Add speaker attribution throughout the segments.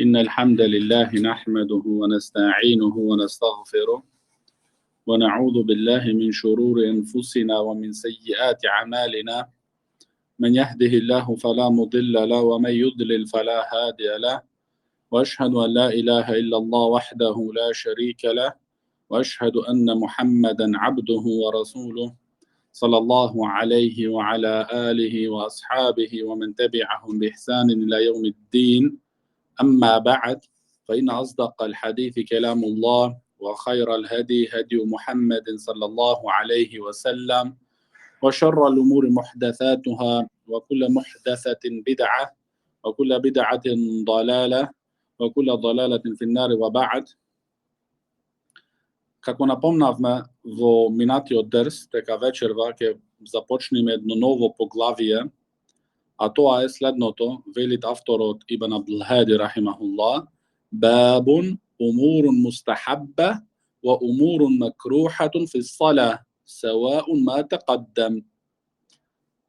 Speaker 1: إن الحمد لله نحمده ونستعينه ونستغفره ونعوذ بالله من شرور أنفسنا ومن سيئات أعمالنا من يهده الله فلا مضل له ومن يضلل فلا هادي له وأشهد أن لا إله إلا الله وحده لا شريك له وأشهد أن محمدا عبده ورسوله صلى الله عليه وعلى آله وأصحابه ومن تبعهم بإحسان إلى يوم الدين أما بعد فإن أصدق الحديث كلام الله وخير الهدي هدي محمد صلى الله عليه وسلم وشر الأمور محدثاتها وكل محدثة بدعة وكل بدعة ضلالة وكل ضلالة في النار وبعد. Како напомнавме во минатиот дерс, дека вечерва ќе започнеме едно ново поглавие, а тоа е следното, велит авторот Ибн Абдул Хади рахимахуллах, бабун умурун мустахабба ва умурун макрухатун фи ссалах, саваун ма тақаддам.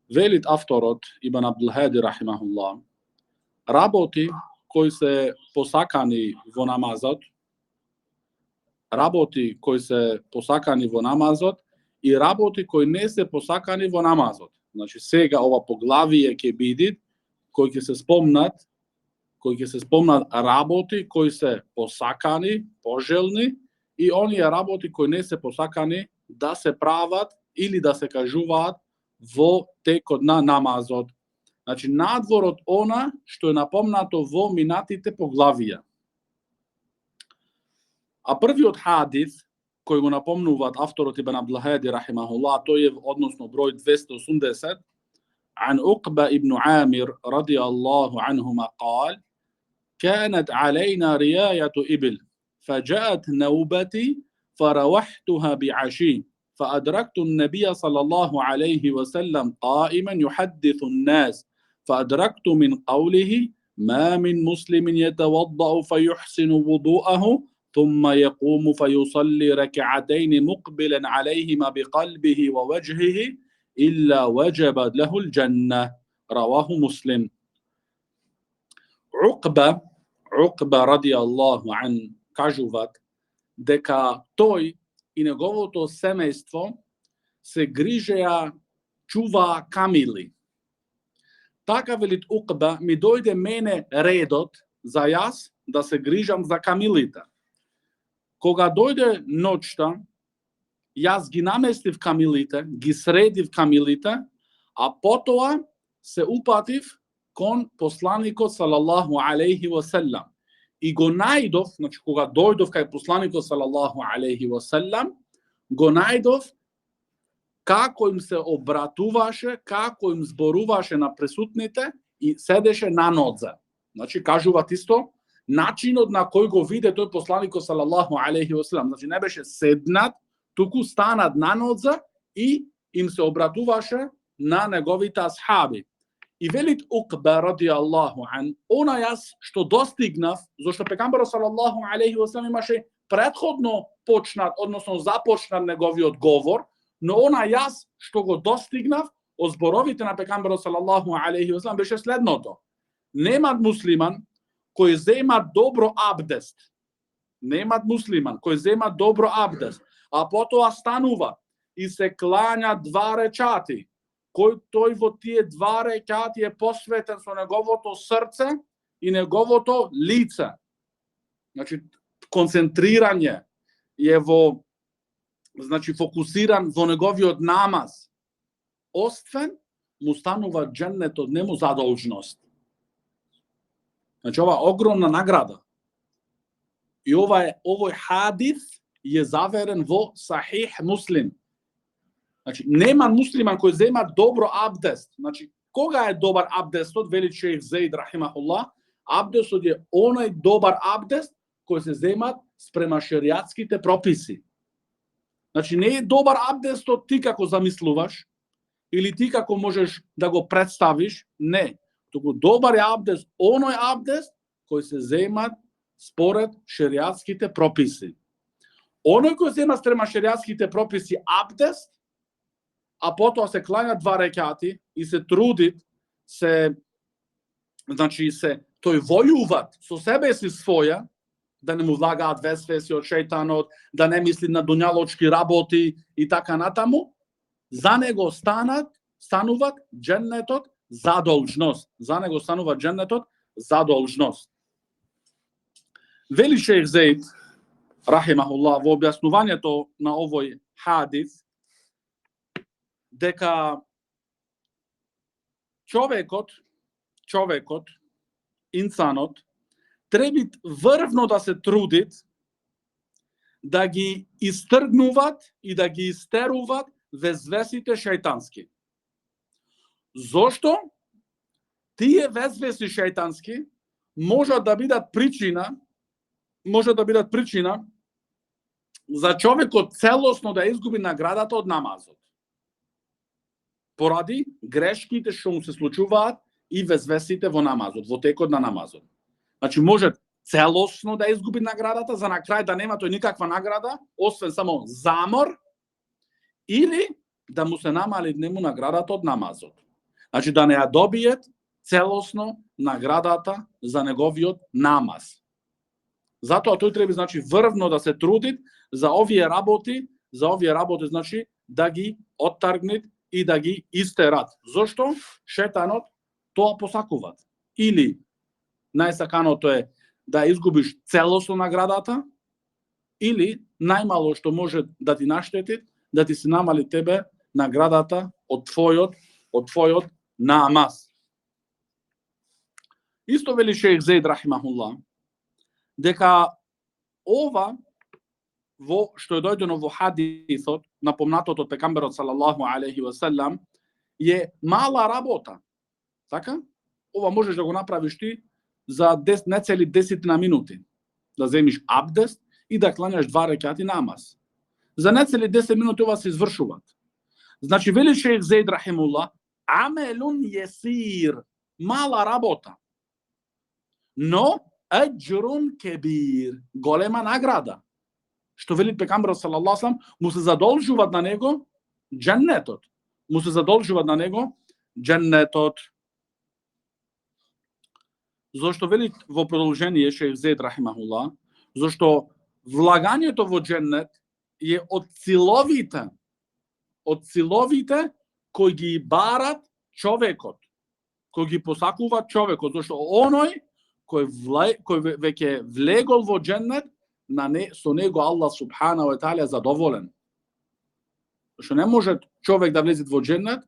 Speaker 1: Велит авторот Ибн Абдул Хади рахимахуллах, работи кои се посакани во намазот, работи кои се посакани во намазот и работи кои не се посакани во намазот. Значи сега ова поглавие ќе биде кои ќе се спомнат работи кои се посакани, пожелни и оние работи кои не се посакани да се прават или да се кажуваат во текот на намазот. Значи надвор од она што е напомнато во минатите поглавија. А првиот хадис кој го напомнуваат авторот Ибн Абдул Хади рахимахуллах, тој е односно број 280, عن عقبة ابن عامر رضي الله عنهما قال: كانت علينا رياية إبل فجاءت نوبتي فروحتها بعشي فأدركت النبي صلى الله عليه وسلم قائما يحدث الناس فأدركت من قوله: ما من مسلم يتوضأ فيحسن وضوءه ثم يقوم فيصلي ركعتين مقبلا عليهما بقلبه ووجهه إلا وجبت له الجنة. رواه مسلم. Уқба радијаллаху ан кажуваат дека тој и неговото семејство се грижеа, чуваа камили. Така велит Уқба, ми дојде мене редот за јас да се грижам за камилите. Кога дојде ноќта, јас ги наместив камилите, ги средив камилите, а потоа се упатив кон посланикот салаллаху алейхи ва селам. И го најдов, значи кога дојдов кај посланикот салаллаху алейхи ва селам, го најдов како им се обратуваше, како им зборуваше на присутните и седеше на нодзе. Значи кажуваат исто начинот на кој го виде тој посланикот салаллаху алейхи ва селам. Значи не беше седнат, туку станат на нодзе и им се обратуваше на неговите асхаби. И велит Уқба радијаллаху ан, она јас што достигнав, зашто пегамберот салаллаху алейхи ва селам имаше претходно почнат, односно започнат неговиот говор, но она јас што го достигнав од зборовите на пегамберот салаллаху алейхи ва селам беше следното: немат муслиман кој зема добро абдест. Немат муслиман кој зема добро абдест, а потоа станува и се клања два рекати, кој тој во тие два рекати е посветен со неговото срце и неговото лице. Значи концентрирање е во, значи фокусиран во неговиот намаз. Освен му станува џеннетот нему задолжност. Значи ова огромна награда. И овој хадис е заверен во Сахих Муслим. Значи нема муслиман кој зема добро абдест. Значи кога е добар абдестот, вели шејх Зейд рахимахуллах, абдестот е оној добар абдест кој се земат спрема шеријатските прописи. Значи не е добар абдестот ти како замислуваш или ти како можеш да го представиш, не. Туку добар е абдест оној абдест кој се земат според шеријатските прописи. Оној кој зема спрема шеријатските прописи абдест, а потоа се клања два рекати и се трудит, се тој војуват со себе си своја, да не му влагаат весвеси од шејтанот, да не мисли на дуњалочки работи и така натаму, за него стануват дженнетот задолжност. За него станува дженнетот задолжност. Вели шејх Зеид, рахимахуллах, во објаснувањето на овој хадис, дека човекот, инсанот, треба врвно да се трудит да ги истргнуват и да ги истеруват везвесите шејтански. Зошто? Тие везвеси шејтански можат да бидат причина за човекот целосно да изгуби наградата од намазот. Поради грешките што му се случуваат и везвесите во намазот, во текот на намазот. Значи може целосно да изгуби наградата, за на крај да нема тој никаква награда, освен само замор, или да му се намали нему наградата од намазот. Значи да не ја добиет целосно наградата за неговиот намаз. Затоа тој треба значи врвно да се труди за овие работи, значи да ги оттаргнет и да ги истерат. Зошто? Шетанот тоа посакуваат. Или најсаканото е да изгубиш целосно наградата, или најмало што може да ти наштети, да ти се намали тебе наградата од твојот намаз. Исто вели шејх Зеид рахимахуллах, дека ова што е дојдено во хадисот, напомнатото од пекамберот салаллаху алейхи ва селам, е мала работа. Така? Ова можеш да го направиш ти за нецели 10 на минути. Да земиш абдест и да кланяш 2 рекати намаз. За нецели 10 минути ова се извршуваат. Значи, вели шејх Зеид рахимуллах, амелун јесир, мала работа. Но, аџрун кебир, голема награда. Што вели пекамберот салаллаху алейхи ва селам, му се задолжуваат на него дженнетот. Зошто вели во продолжение шејх Зеид рахимахуллах, зошто влагањето во дженнет е од силовите кои ги барат човекот, кои ги посакуваат човекот, зашто оној кој веќе влегол во дженнет, со него Аллах субхана ва таала е задоволен. Што не може човек да влезе во дженнет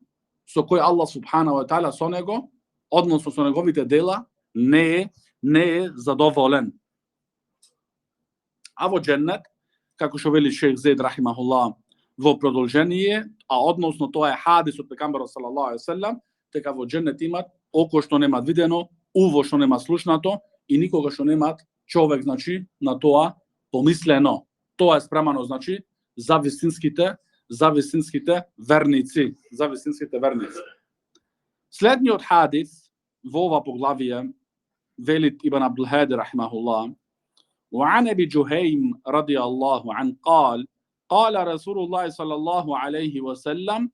Speaker 1: со кој Аллах субхана ва таала со него, односно со неговите дела, не е задоволен. А во дженнет, како што вели шејх Зеид рахимахуллах во продолжение, а односно тоа е хадис од пекамберот салаллаху алейхи ва селам, дека во дженнет имат око што немат видено, уво што немат слушнато и никога што немат човек значи на тоа помислено. Тоа е спремано значи за вистинските верници, Следниот хадис во ова поглавие велит Ибн Абдул Хади рахимахуллах: وعن أبي جهيم رضي الله عنه قال رسول الله صلى الله عليه وسلم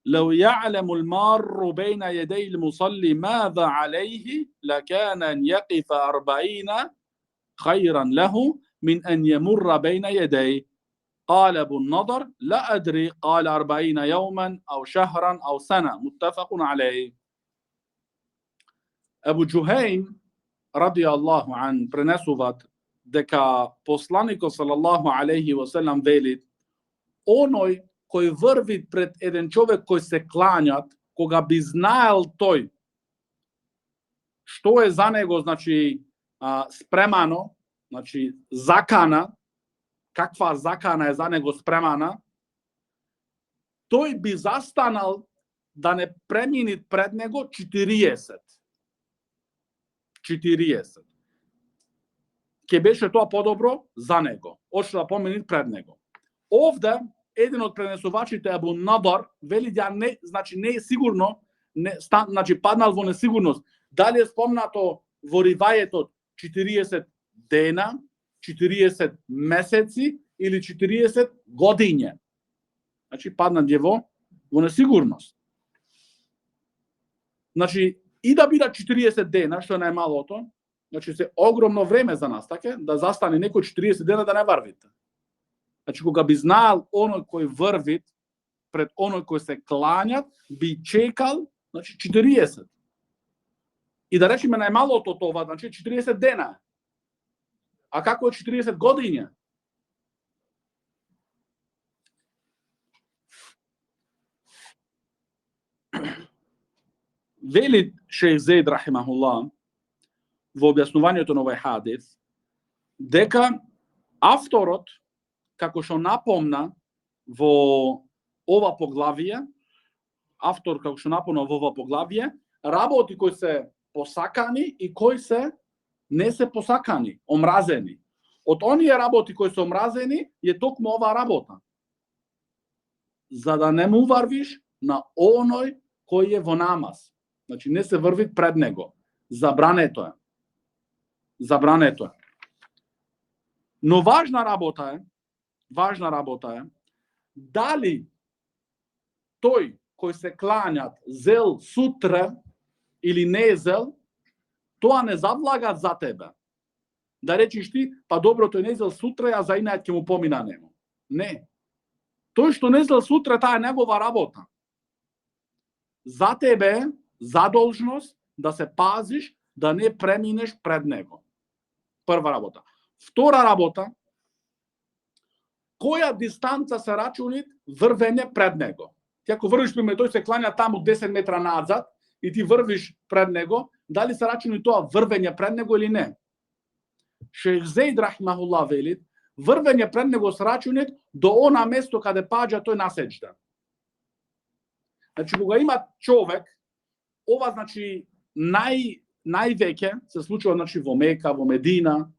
Speaker 1: لو يعلم المار بين يدي المصلي ماذا عليه لكان أن يقف 40 خيرا له من أن يمر بين يديه. قال أبو النضر لا أدري قال 40 يوما أو شهرا أو سنة. متفق عليه. Ebu Džuhejm radijallahu an prenесуваат дека посланикот салаллаху алейхи ва селам вели: оној кој врви пред еден човек кој се клањат, кога би знаел тој што е за него, значи спремано, значи закана, каква закана е за него спремана, тој би застанал да не премини пред него 40. Ке беше тоа подобро за него, одшто да помени пред него. Овде еден од пренесувачите Абу Надар вели да не, значи не е сигурно, значи паднал во несигурност. Дали е спомнато во ривајетот 40 дена, 40 месеци или 40 годиња. Значи падна во несигурност. Значи и да бидат 40 дена, што е најмалото, значи се огромно време за нас, така да застане некој 40 дена да не врвите. Значи кога би знаел оној кој врвит пред оној кој се кланјат, би чекал, значи 40. И да речеме најмалото това, значи 40 дена. А како е 40 години? Вели Шејх Зейд рахимахуллах во објаснувањето на овој хадис дека авторот како што напомна во ова поглавие, автор како што напомна во ова поглавие, работи кои се посакани и кои се не се посакани, омразени. Од оние работи кои се омразени е токму оваа работа. За да не му врвиш на оној кој е во намаз. Значи не се врви пред него. Забрането е. Забрането е. Но важна работа е дали тој кој се кланјат зел сутре или не зел, тоа не завлага за тебе. Да речиш ти, па добро, тој не зел сутре, а за инајат ќе му помина нему. Не. Тој што не зел сутре, таа е негова работа. За тебе задолжност да се пазиш, да не преминеш пред него. Прва работа. Втора работа, која дистанца се рачуни врвење пред него. Ти ако врвиш, тој се клања таму 10 метра назад и ти врвиш пред него, дали се рачуни тоа врвење пред него или не? Шејх Зейд рахимахуллах вели, врвење пред него се рачуни до она место каде паѓа тој на сеџда. Значи кога има човек, ова значи највеќе се случува значи во Мека, во Медина,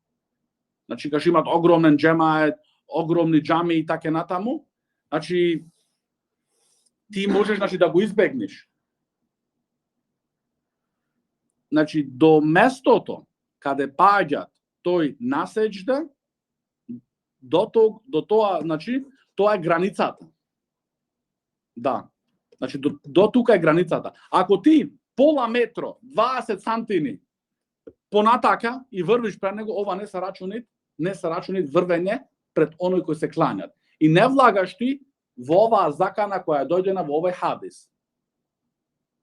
Speaker 1: значи кога имат огромен џемает, огромни џами и така натаму, значи ти можеш значи да го избегнеш. Значи до местото каде паѓат тој на сеџда, до тоа, значи тоа е границата. Да. Значи до тука е границата. Ако ти пола метро, 20 сантини понатака и врвиш пред него, ова не се рачуни врвење пред оној кој се кланјат. И не влагаш ти во оваа закана која е дојдена во овој хадис.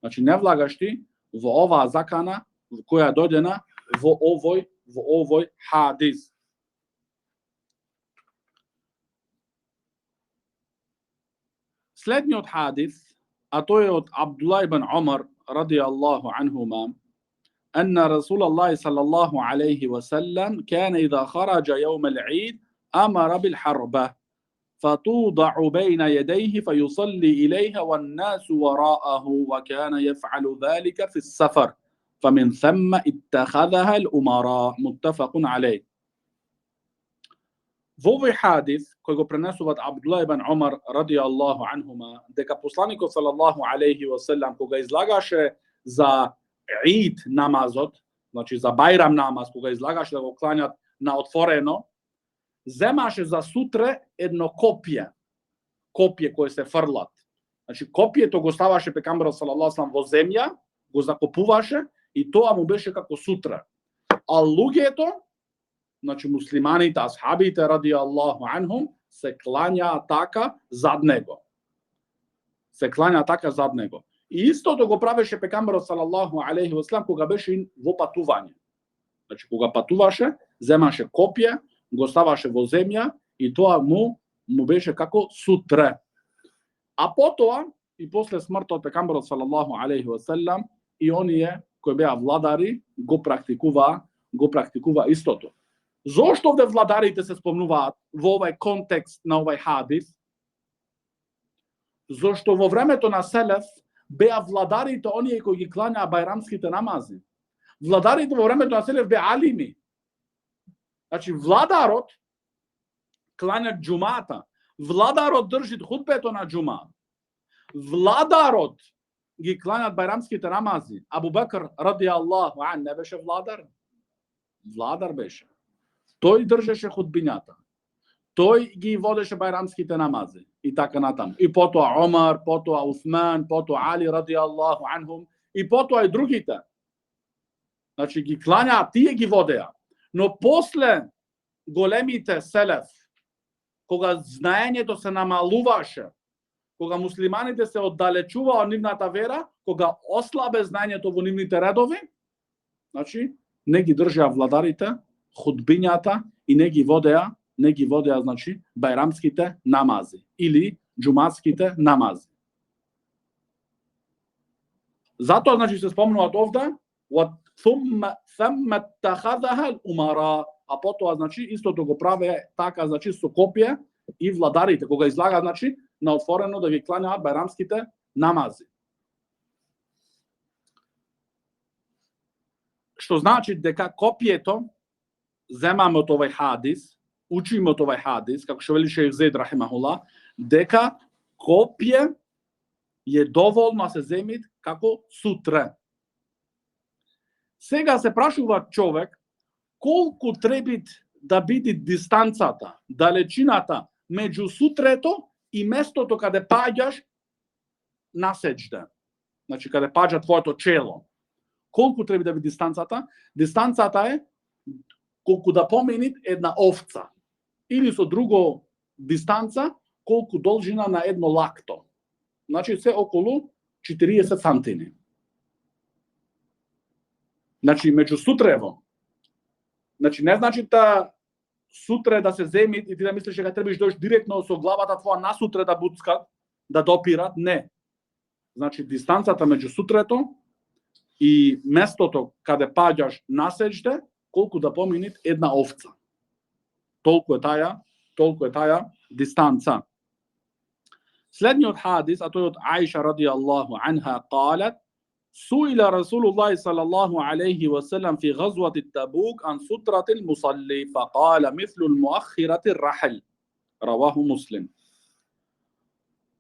Speaker 1: Значи не влагаш ти во оваа закана која е дојдена во овој хадис. Следниот хадис, а тој е од Абдуллах ибн Умар радијаллаху анхума, أن رسول الله صلى الله عليه وسلم كان إذا خرج يوم العيد أمر بالحربة فتوضع بين يديه فيصلي إليها والناس وراءه وكان يفعل ذلك في السفر فمن ثم اتخذها الأمراء متفق عليه. Во овој хадис кој го пренесуваат Абдуллах ибн Умар радијаллаху анхума, дека посланикот салаллаху алейхи ва селем кога излагаше за Ид намазот, значи за Бајрам намаз, кога излагаше да го кланјат на отворено, земаше за сутре едно копје кое се фрлат. Значи копјето го ставаше пекамберот салаллаху алейхи во земја, го закопуваше и тоа му беше како сутре. А луѓето, значи муслиманите, асхабите радијаллаху анхум, се клањаа така зад него. И истото го правеше пекамберот салаллаху алейхи ва селем кога беше во патување. Значи кога патуваше, земаше копје, го ставаше во земја и тоа му беше како сутре. А потоа и после смртот пекамберот салаллаху алейхи ва селем и оние кои беа владари го практикува истото. Зошто овде владарите се спомнуваат во овој контекст на овој хадис? Зошто во времето на селеф беа владарите оние кои ги кланјаа бајрамските намази. Владарите во времето на селеф беа алими. Значи владарот клања џумата, владарот држи хутбето на џума, владарот ги кланјат бајрамските намази. Абу Бекр радијаллаху ан не беше владар? Владар беше. Тој држеше хутбињата. Тој ги водеше бајрамските намази и така натаму. И потоа Омар, потоа Усман, потоа Али радијаллаху анхум и потоа и другите. Значи ги кланјаат, тие ги водеа. Но после големите селеф, кога знаењето се намалуваше, кога муслиманите се оддалечуваа од нивната вера, кога ослабе знаењето во нивните редови, значи не ги држеа владарите, худбињата и не ги водеа, значи бајрамските намази или џуматските намази. Затоа значи се спомнуваат овде ثم اتخذها الامراء, а потоа значи истото го праве така значи со копие и владарите кога излагаат значи на отворено да ги кланјаат бајрамските намази. Што значи дека копието земаме од овој хадис, учиме од овој хадис, како што вели Шејх Зейд рахимахулла, дека копие е доволно да се земи како сутре. Сега се прашува човек колку треба да биде дистанцата, далечината меѓу сутрето и местото каде паѓаш на сеџде. Значи каде паѓа твоето чело. Колку треба да биде дистанцата? Дистанцата е колку да помини една овца. Или со друго дистанца колку должина на едно лакто. Значи се околу 40 сантини. Значи меѓу сутрево. Значи не значи та сутре да се земи и ти да мислиш дека требаш дојдеш директно со главата твоја на сутре да буцкат, да допират, не. Значи дистанцата меѓу сутрето и местото каде паѓаш на сеџде, колку да помини една овца. Толку е таа дистанца. Следниот хадис, а тој од Аиша радијаллаху анха, قالت: سئل رسول الله صلى الله عليه وسلم في غزوة التبوك عن سترة المصلي فقال مثل المؤخرة الرحل. رواه مسلم.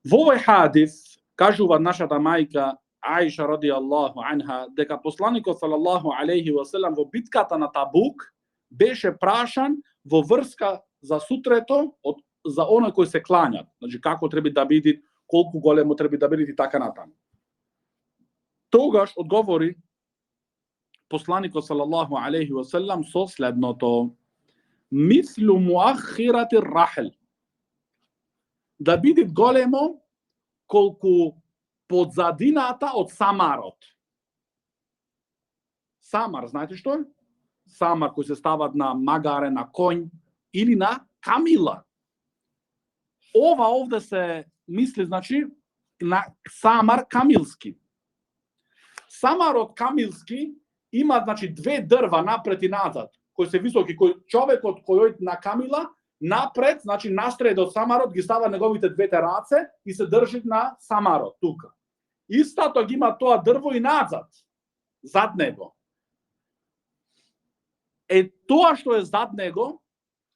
Speaker 1: Во овој хадис кажува нашата мајка Аиша радијаллаху анха дека посланикот салаллаху алейхи ва селем во битката на Табук беше прашан во врска за сутрето за оној кој се клањат. Значи како треба да биде, колку големо треба да биде и така натаму. Тогаш одговори посланикот салаллаху алейхи ва селем со следното: мислу муахирати рахл. Да биде големо колку подзадината од самарот. Самар, знаете што е? Самар кој се стават на магаре, на конј или на камила. Ова овде се мисли, значи, на самар камилски. Самарот камилски има, значи, две дрва напред и назад, кои се високи, кој човекот кој на камила напред, значи настред од самарот ги става неговите двете раце и се држи на самарот тука. Истото ги има тоа дрво и назад, зад него. Тоа што е зад него,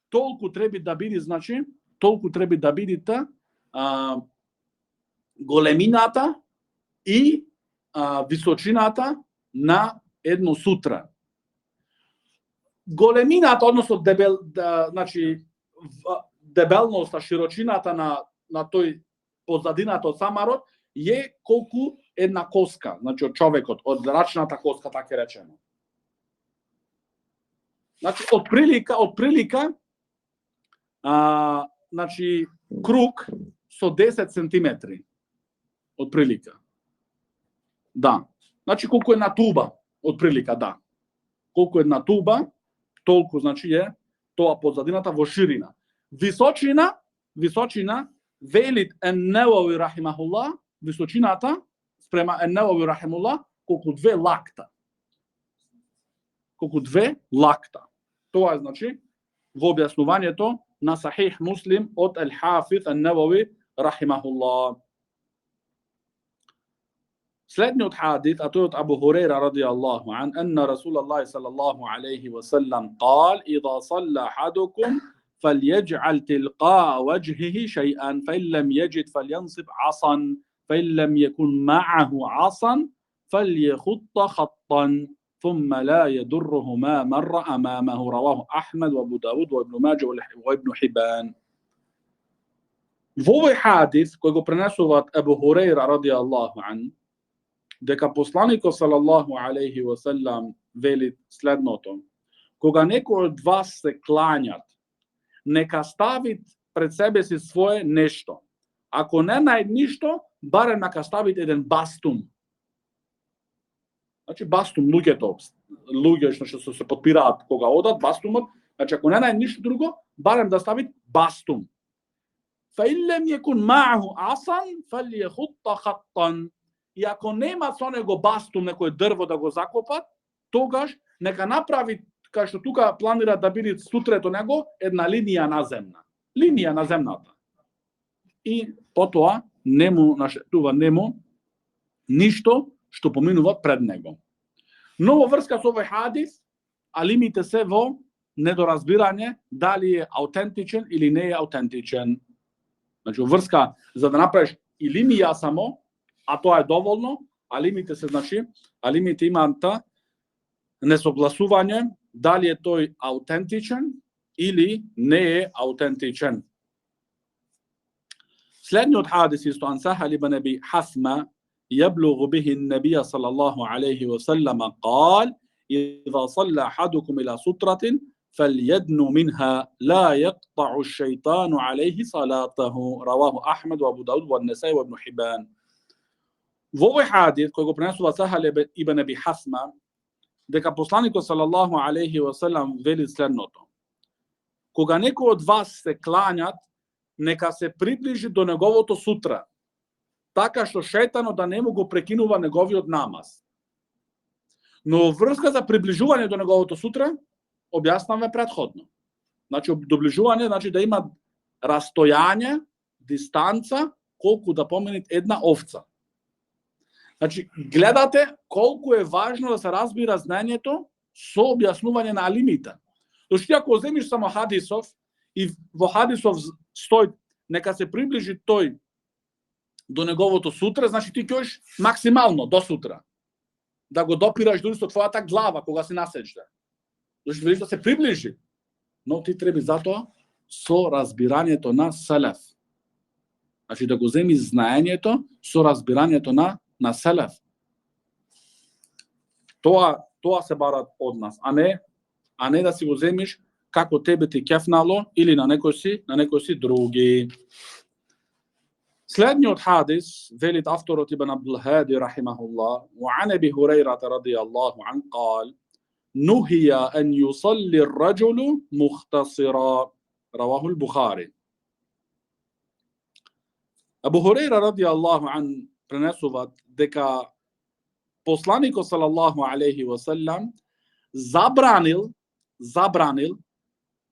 Speaker 1: толку треба да биде, значи, толку треба да бидите големината и височината на едно сутра. Големината, односно значи дебелноста, широчината на тој позадината од самарот е колку една коска, значи од човекот, од рачната коска, така речено. Значи од прилика значи круг со 10 сантиметри од прилика. Да. Значи колку е на туба од прилика, да. Колку е на туба, толку значи е тоа позадината во ширина. Височина велит ен-Невави рахимахулла, височината спрема ен-Невави рахимахулла колку 2 лакта. Колку 2 лакта. Тоа е значи во објаснувањето на Сахих Муслим од Ал-Хафиз ен-Невави рахимахулла. Следниот хадис, а тој од Абу Хурейра радијаллаху ан, анна Расулаллахи саллаллаху алейхи ва саллам قال: إذا صلى أحدكم فليجعل تلقاء وجهه شيئا فإن لم يجد فلينصب عصا فإن لم يكن معه عصا فليخط خطا ثم لا يضره ما مر أمامه. رواه أحمد وأبو داود وابن ماجه وابن حبان. Во овој хадис кој го пренесуваат Абу Хурейра радијаллаху ан, дека посланикот салаллаху алейхи ва селам вели следното: кога некој од вас се клањат, нека ставит пред себе си свое нешто. Ако не најде ништо, барем нека ставит еден бастум. Значи бастум луѓе што се подпираат кога одат бастумот, значи ако не најде ништо друго, барем да ставит бастум. فَإِنْ لَمْ يَكُنْ مَعَهُ عَصًا فَلْيَخُطَّ خَطًّا. И ако нема со него бастум, некој дрво да го закопат, тогаш нека направи, кај што тука планира да биде сутрето него, една линија наземна. Линија на земната. И потоа нему наштетува нему ништо што поминува пред него. Но во врска со овој хадис, алимите се во недоразбирање дали е аутентичен или не е аутентичен. Значи, врска за да направиш и линија само, а тоа е доволно, алимите се, значи, алимите имаат несогласување дали е тој аутентичен или не е аутентичен. Следниот хадис исто ан Сахал ибн Аби Хасма يبلغ به النبي صلى الله عليه وسلم قال إذا صلى أحدكم إلى سترة فليدن منها لا يقطع الشيطان عليه صلاته. رواه أحمد وأبو داود والنسائي وابن حبان. Во овој хадис кој го пренесува Сахал ибн Аби Хасма, дека посланикот салаллаху алейхи ва селам вели следното: кога некој од вас се клањат, нека се приближи до неговото сутра, така што шејтанот да не му го прекинува неговиот намаз. Но врска за приближување до неговото сутра објаснавме претходно. Значи доближување значи да има растојање, дистанца колку да помине една овца. Значи гледате колку е важно да се разбира знаењето со објаснување на алимите. Зашто ако земиш само хадисов и во хадисов стои нека се приближи тој до неговото сутра, значи ти ќе максимално до сутра. Да го допираш дури со твојата глава кога си на сеџда. Зашто велиш да се приближи. Но ти треба затоа со разбирањето на селеф. Значи да го земи знаењето со разбирањето на селеф. Тоа се барат од нас, а не да си го земиш како тебе ти кефнало или на некој си други. Следниот хадис велит авторот Ибн Абдул Хади рахимахуллах: وعن أبي هريرة رضي الله عنه قال نهي أن يصلي الرجل مختصرا. رواه البخاري. Абу Хурейра ради Аллаху ан пренесуваат дека посланикот салаллаху алейхи ва селам забранил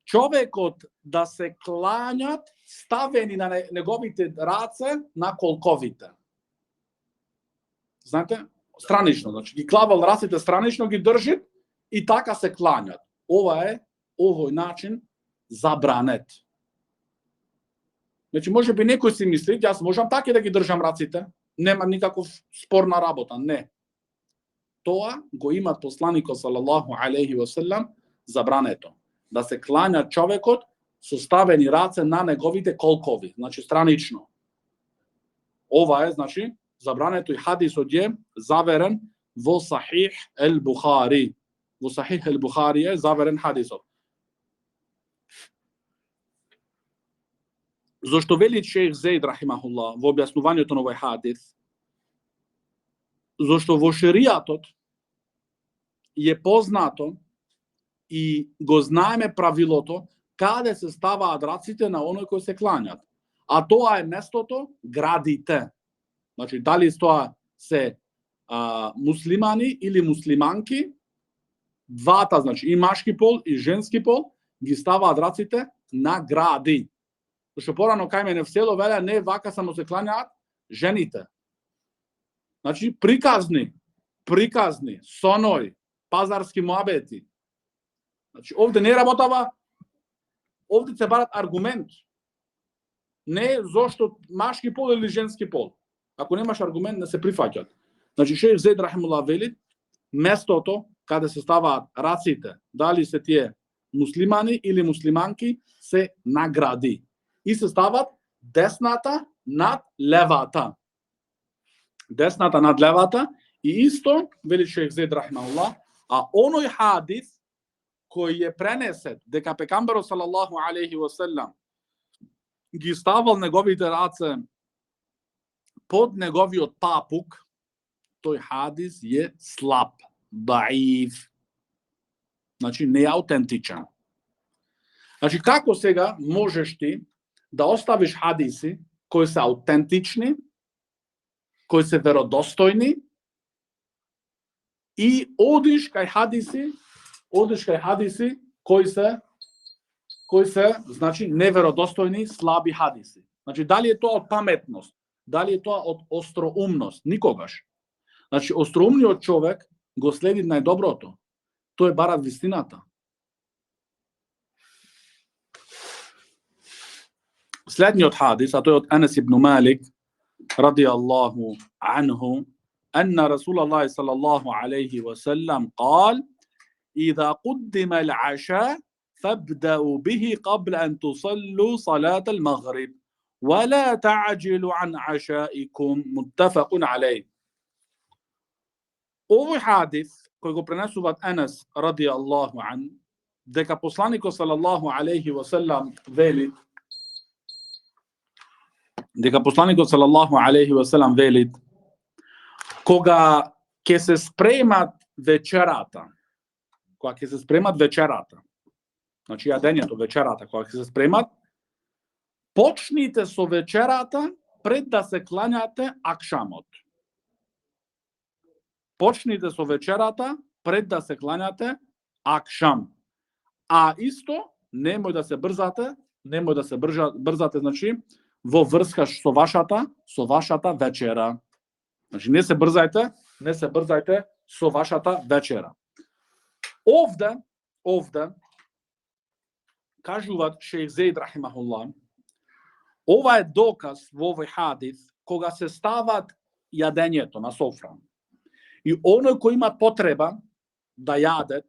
Speaker 1: човекот да се клањат ставени на неговите раце на колковите. Знаете, странично, значи ги клавал раците странично, ги држи и така се клањат. Овој начин забранет. Значи може би некој си мисли, јас можам така да ги држам раците, нема никаков спорна работа, не. Тоа го има посланикот салаллаху алейхи ва селам забрането. Да се клања човекот со ставени раце на неговите колкови, значи странично. Ова е, значи, забрането и хадисот е заверен во Сахих ел-Бухари. Во Сахих ел-Бухари е заверен хадисот. Зошто вели шејх Зейд рахимахуллах во објаснувањето на овој хадис? Зошто во шеријатот е познато и го знаеме правилото каде се ставаат раците на оној кој се клањат. А тоа е местото градите. Значи, дали тоа се муслимани или муслиманки, двата, значи и машки пол и женски пол, ги ставаат раците на гради. Зашто порано кај мене в село веле не вака само се клањаат жените. Значи приказни, соној, пазарски муабети. Значи овде не работава, овде се барат аргумент. Не зошто машки пол или женски пол. Ако немаш аргумент, не се прифаќат. Значи шејх Зейд рахимуллах вели, местото каде се ставаат раците, дали се тие муслимани или муслиманки, се награди. И се стават десната над левата. Десната над левата I isto, veli šejh Zaid rahimahullah, a onoj hadis koji je preneset дека pejgamberi sallallahu alejhi ve sellem ги ставал неговите раце под неговиот папук, тој хадис е слаб, даиф. Значи не е аутентичен. Значи како сега можеш ти да оставиш хадиси кои се аутентични, кои се веродостојни и одиш кај хадиси кои се значи неверодостојни, слаби хадиси. Значи дали е тоа од паметност, дали е тоа од остроумност, никогаш. Значи остроумниот човек го следи најдоброто. Тој бара вистината. Следниот хадис, а тој од Анас ибн Малик радијаллаху анху, أن رسول الله صلى الله عليه وسلم قال: إذا قدم العشاء فابدأوا به قبل أن تصلوا صلاة المغرب ولا تعجلوا عن عشائكم. متفق عليه. Овој хадис кој го пренесуваат Анас радијаллаху ан, дека посланикот салаллаху алейхи ва селам вели, кога ќе се спремат вечерата, значи јадењето, вечерата, кога ќе се спремат, почните со вечерата пред да се клањате акшамот. Почните со вечерата пред да се клањате акшам. А исто, немој да се брзате, значи, во врска со вашата вечера. Значи, не се брзајте со вашата вечера. Овде, кажуваат шейх Заид рахимахуллах, ова е доказ во овој хадис кога се стават јадењето на софра. И оној кој има потреба да јадет,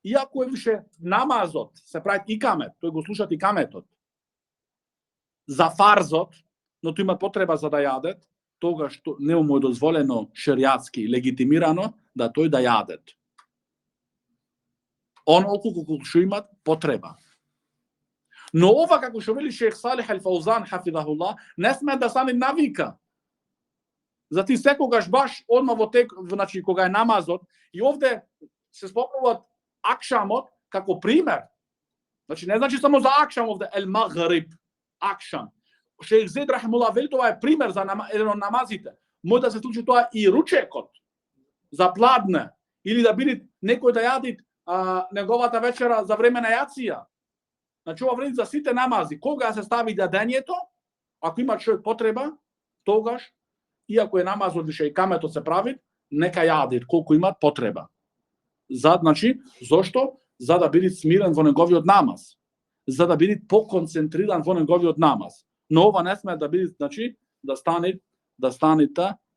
Speaker 1: иако е више намазот, се прави икамет, тој го слушат икаметот, за фарзот, но тој има потреба за да јадет, тогаш не му е дозволено шеријатски, легитимирано, да тој да јадет. Онолку колку што имат потреба. Но ова, како што вели шейх Салих ал-Фаузан, хафидахуллах, не сме да стане навика. За ти секогаш баш одма во тек, значи кога е намазот, и овде се спомнуваат акшамот како пример. Значи не значи само за акшам овде, ел-Магриб, акшам. Шейх Заид рахимуллах вели тоа е пример за еден од намазите. Може да се случи тоа и ручекот, за пладне, или да биде некој да јади неговата вечера за време на јација. Значи ова вреди за сите намази. Кога се стави јадењето, ако има човек потреба, тогаш, иако е намазот више и каметот се прави, нека јади колку имат потреба. Значи, зошто? За да биде смирен во неговиот намаз. За да биде поконцентриран во неговиот намаз. Но ова не сме да биде, значи, да станете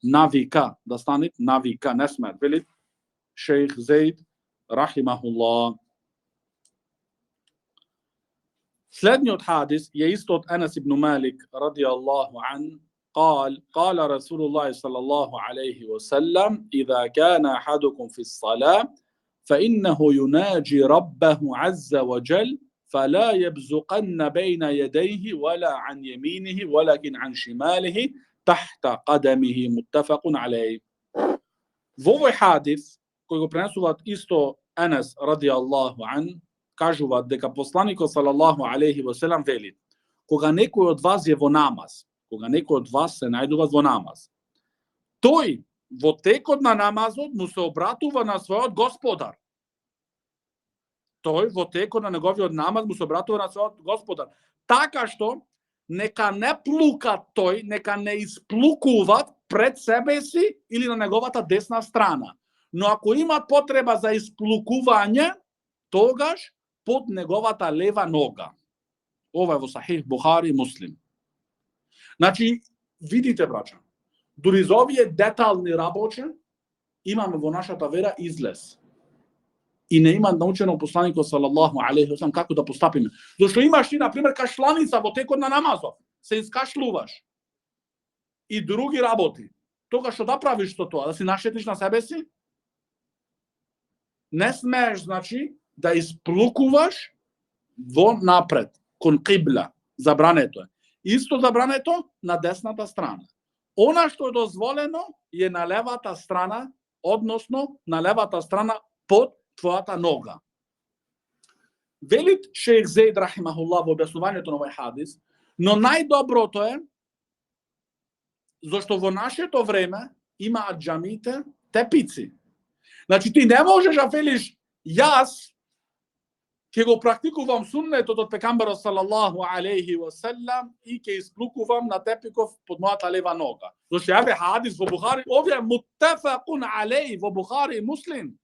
Speaker 1: навика, не сме, вели шейх Заид рахимахуллах. Следниот хадис е исто од Анас ибн Малик радијаллаху ан, قال رسول الله صلى الله عليه وسلم: إذا كان أحدكم في الصلاة فإنه يناجي ربه عز وجل فلا يبزقن بين يديه ولا عن يمينه ولكن عن شماله تحت قدمه. متفق عليه. Во овој хадис кој го пренесуваат исто Анас радијаллаху ан, кажуваат дека посланикот салаллаху алейхи ва селам вели: кога некој од вас е во намаз, кога некој од вас се најдува во намаз, тој во текот на намазот му се обратува на својот Господар. Тој во текот на неговиот намаз му се обратува на својот Господар. Така што нека не плука тој, нека не исплукуваат пред себе си или на неговата десна страна. Но ако има потреба за исплукување, тогаш под неговата лева нога. Ова е во Сахих Бухари и Муслим. Значи, видите, браќа, дури за овие детални работи имаме во нашата вера излез. И не има научено посланикот салаллаху алейхи ва салам како да постапиме. Зашто имаш ти, например, кашланица во текот на намазот, се искашлуваш. И други работи. тогаш што да правиш со тоа? Да си нашетиш на себе си? Не смееш, значи, да исплукуваш во напред, кон кибла. Забрането е. Исто забрането на десната страна. Она што е дозволено е на левата страна, односно на левата страна под твојата нога. Велит шејх Зейд рахимахуллах во објаснувањето на овој хадис, но најдоброто е зашто во нашето време имаат џамите тепици. Значи ти не можеш да велиш јас ќе го практикувам суннетот од пекамберот салаллаху алейхи ва селам и ќе исплукувам на тепиков под мојата лева нога. Зашто јаве хадис во Бухари, овие муттафакун алейхи во Бухари и Муслим.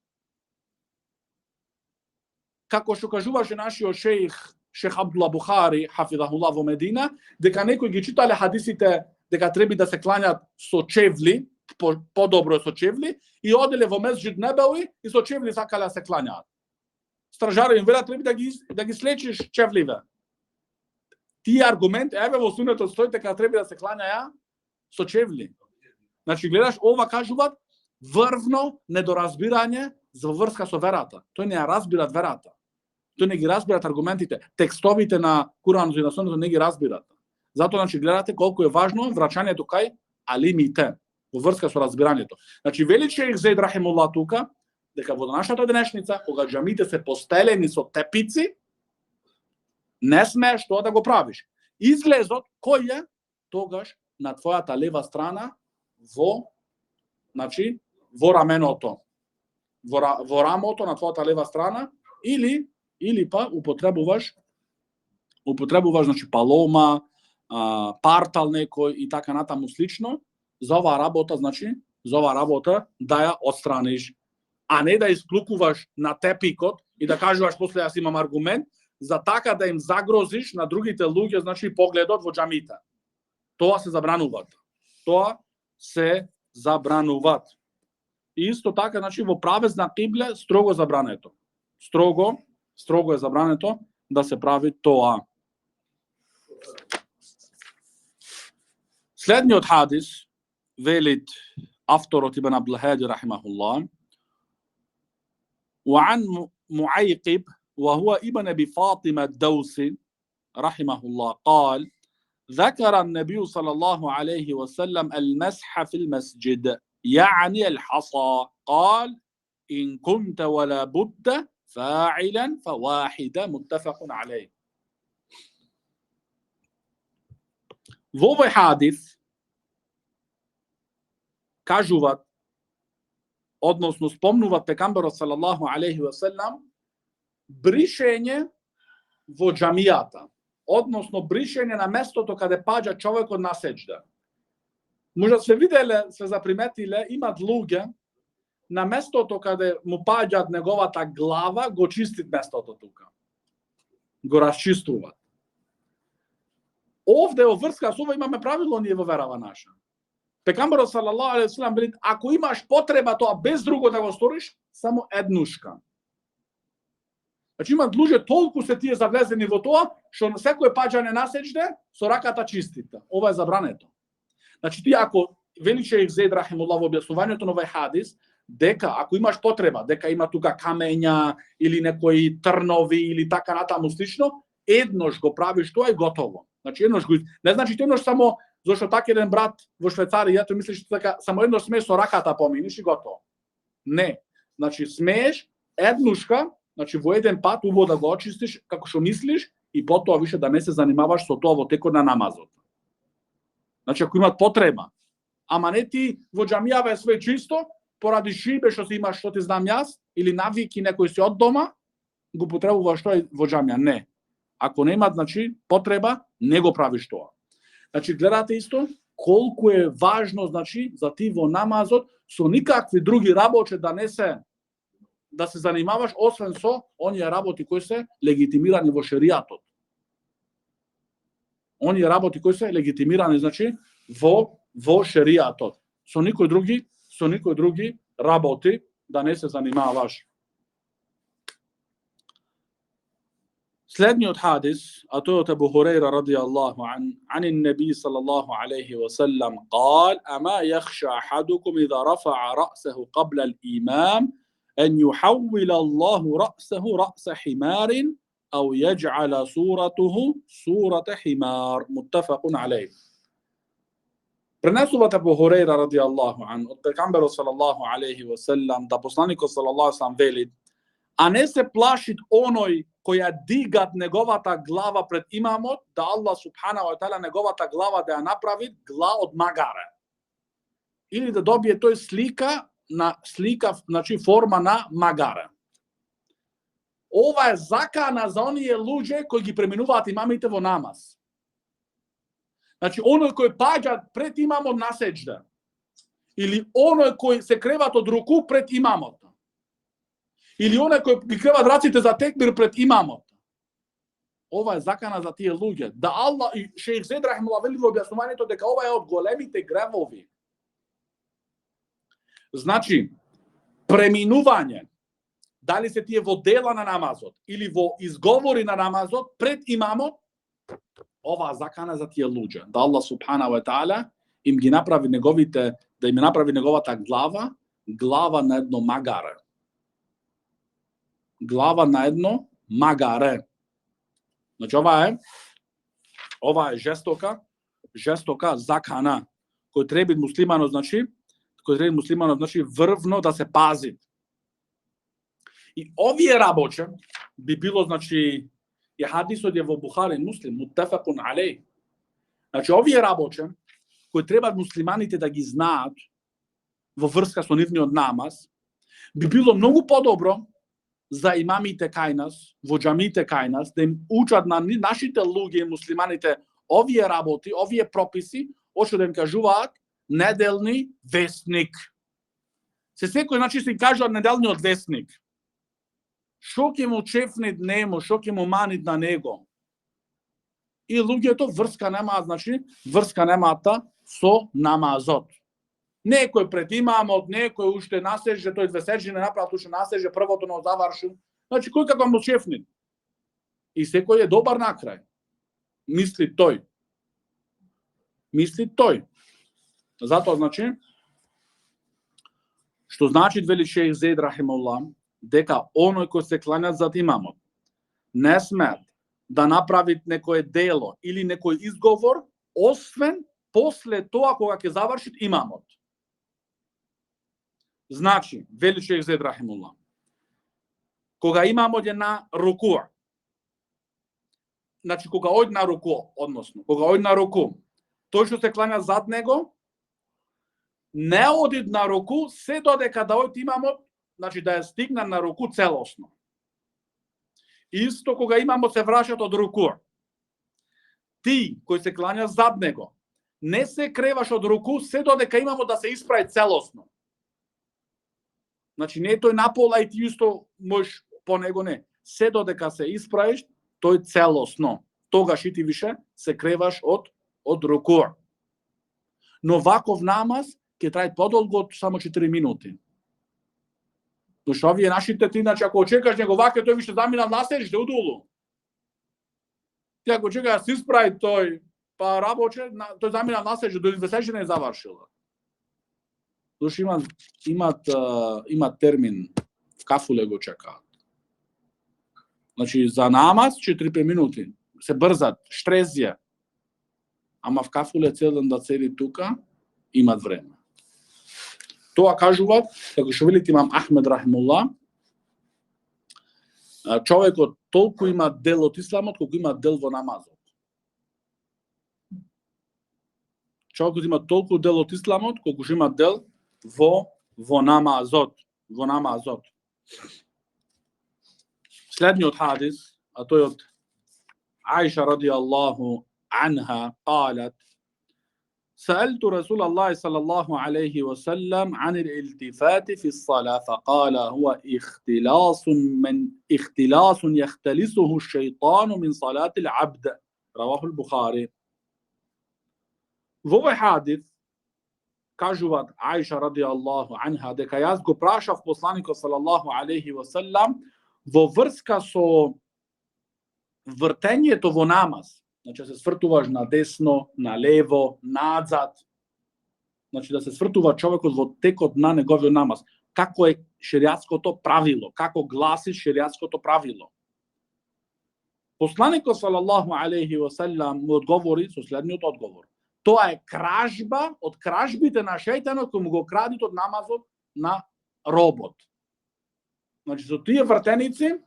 Speaker 1: Како што кажуваше нашиот шејх Абдулла Бухари, хафидахуллах во Медина, дека некои ги читале хадисите дека треба да се кланјат со чевли, подобро со чевли, и оделе во Месџид Небави и со чевли сакале да се кланјаат. Стражари им велат треба да ги слечиш чевливе. Тие аргумент, еве во сунетот стои дека треба да се клањаја со чевли. Значи гледаш, ова кажуваат врвно недоразбирање за врска со верата. Тој не ја разбират верата. Тој не ги разбират аргументите, текстовите на Куранот и на Сунетот не ги разбират. Затоа значи гледате колку е важно враќањето кај алимите во врска со разбирањето. Значи вели шејх Зейд рахимуллах тука дека во нашата денешница, кога џамите се постелени со тепици, не смееш тоа да го правиш. Изглезот кој е? Тогаш на твојата лева страна во раменото. Во рамото на твојата лева страна или па употребуваш значи палома, партал некој и така натаму слично, за оваа работа да ја отстраниш, а не да исплукуваш на тепикот и да кажуваш после јас имам аргумент за така да им загрозиш на другите луѓе, значи погледот во џамите. Тоа се забрануваат. И исто така, значи во правец на кибле строго забрането. Строго е забрането да се прави тоа. Следниот хадис велит авторот Ибн Абдул Хади рахимахуллах: وعن معيقب وهو ابن أبي فاطمة الدوسي رحمه الله قال: ذكر النبي صلى الله عليه وسلم المسح في المسجد يعني الحصى، قال: إن كنت ولا بد فاعلا فواحدة، متفق عليه. Во овој хадис кажуваат, односно спомнуваат пекамберот салаллаху алейхи ва селам бришење во џамијата, односно бришење на местото каде паѓа човекот на сеџда. Можда се виделе, се заприметиле, имат луѓе на местото каде му паѓаат неговата глава, го чистит местото тука. Го расчистуваат. Овде во врска со ова имаме правило ние во верава наша. Пекамберот салаллаху алейхи ва селам вели: ако имаш потреба тоа без друго да го сториш, само еднушка. Значи имат луѓе толку се тие завлезени во тоа, што на секој паѓање на сеџде со раката чистите. Ова е забрането. Значи ти ако вели шејх Зейд рахимуллах во објаснувањето на овој хадис, дека ако имаш потреба, дека има тука камења или некои трнови или така натаму слично, еднош го правиш тоа и готово. Значи еднош го, не значи еднош само зашто така еден брат во Швајцарија, ти мислиш дека само еднош смееш со раката поминиш и готово. Не. Значи смееш еднушка, значи во еден пат убаво да го очистиш како што мислиш и потоа више да не се занимаваш со тоа во текот на намазот. Значи ако имат потреба, ама не ти во џамијава е све чисто, поради шибе што си имаш, што ти знам јас, или навики некој си од дома, го потребуваш тоа во џамија. Не. Ако немат, значи, потреба, не го правиш тоа. Значи, гледате исто, колку е важно, значи, за ти во намазот, со никакви други работи да се занимаваш, освен со оние работи кои се легитимирани во шеријатот. Оние работи кои се легитимирани, значи, во шеријатот. Со никој други работи да не се занимаваш. Следниот хадис, а то от Абу Хурейра радиjallahu عن النبي صلى الله عليه وسلم قال أما يخشى أحدكم إذا رفع رأسه قبل الإمام أن يحول الله رأسه رأس حمار أو يجعل صورته صورة حمار متفق عليه. Prenesu od Abu Hureyra radijallahu an, od pejgambera sallallahu alejhi ve sellem, da poslaniku sallallahu alejhi ve sellem veli, a ne se plašit onoj koja digat negovata glava pred imamot, da Allah subhanahu wa ta'ala negovata glava da ja napravi od magare. Ili da dobije, to je slika, znači forma na magare. Ova je zakana za onije luđe koji gi preminuvati imamite vo namaz. Znači, onoj koji pađa pred imamom na seđde. Ili onoj koji se krevat od ruku pred imamom. Ili onaj koji bi krevat racite za tekbir pred imamom. Ova je zakana za tije luđe. Da Allah i šejh Zaid rahimehullah veli objasnovanje to deka ova je od golemite grevovi. Znači, preminuvanje, da li se tije vodela na namazot ili vo izgovori na namazot pred imamom, ova zakana za tije luđe. Da Allah subhanahu wa ta'ala im gi napravi negovite, da im napravi negovata glava na jedno magare. Glava na jedno magare. Znači ova je žestoka zakana koju treba muslimano, znači vrvno da se pazi. I ovije raboće bi bilo, znači, je hadis od je vo Buhari Muslim, muttafaqun alej. Znači, ovije raboće koje treba muslimanite da gi znaat vo vrska su nivni od namaz, bi bilo mnogo podobro za imamite kaj nas, vo džamite kaj nas, da im učat na našite lugi muslimanite ovije raboti, ovije propisi, ošto da im kažuvat nedelni vesnik. Se sveko, znači, se kaže nedelni od vesnik. Što će mu čefnit nemo, što će mu manit na nego. I lugi je to vrska namaz, znači vrska namata so namazot. Neko je pred imamot, neko je ušte naseže, to je dve sežine napraviti, ušte naseže, prvo to no završi. Znači, koji kako mu čefnit? I sveko je dobar na kraj. Misli toj. Zato znači, što znači veli šejh Zaid rahimehullah, deka onoj koji se klanja za imamom ne smet da napravi nekoje delo ili nekoj izgovor osven posle toga koga će završiti imamot. Znači, veli šejh Zaid rahimehullah, koga imamot je na ruku, znači koga odi na ruku, to što se klanja zad nego, ne odi na ruku, sve dodeka da odi imamot, znači da je stigna na ruku celosno. Isto koga imamo se vraćat od ruku. Ti koji se klanja zad nego, ne se krevaš od ruku, sve dodeka imamo da se ispravi celosno. Znači ne to je napola i ti isto možeš po nego ne. Sve dodeka se ispraviš, to je celosno. Toga šiti više se krevaš od ruku. No vakov namaz će trajati podolgo samo 4 minuti. Došto ovije našite ti, znači ako očekaš njegov vake, to je više zamina nasežite u dulu. Ti ako čekaš da se ispravi toj, pa raboće, to je zamina nasežite, do izvesežine je završila. Došto ima termin, v kafule go čeka. Znači za namaz 4-5 minuti, se brzat, štrezje. Ama v kafule celan da celi tuka, imat vreme. To kažuvat, kako što vidite imam Ahmed rahimullah, čovjek od toliko ima del od islamot, koliko ima del vo namazot. Čovjek ima toliko del od islamot, koliko ima del vo namazot. Slednji od hadis, a to je od Aisha radijallahu anha, qalat, سألت رسول الله صلى الله عليه وسلم عن الالتفات في الصلاة فقال هو اختلاس يختلسه الشيطان من صلاة العبد رواه البخاري. В овој хадис кажуваат Аиша радијаллаху анха дека јас го прашав посланикот салаллаху алейхи ва селам во врска со вртењето во намаз, значи да се свртуваш на десно, на лево, назад, значи да се свртува човекот во текот на неговиот намаз. Како е шеријатското правило, како гласи шеријатското правило. Посланикот салаллаху алейхи ва селам му одговори со следниот одговор. Тоа е кражба од кражбите на шејтанот кој му го крадит од намазот на робот. Значи со тие вртеници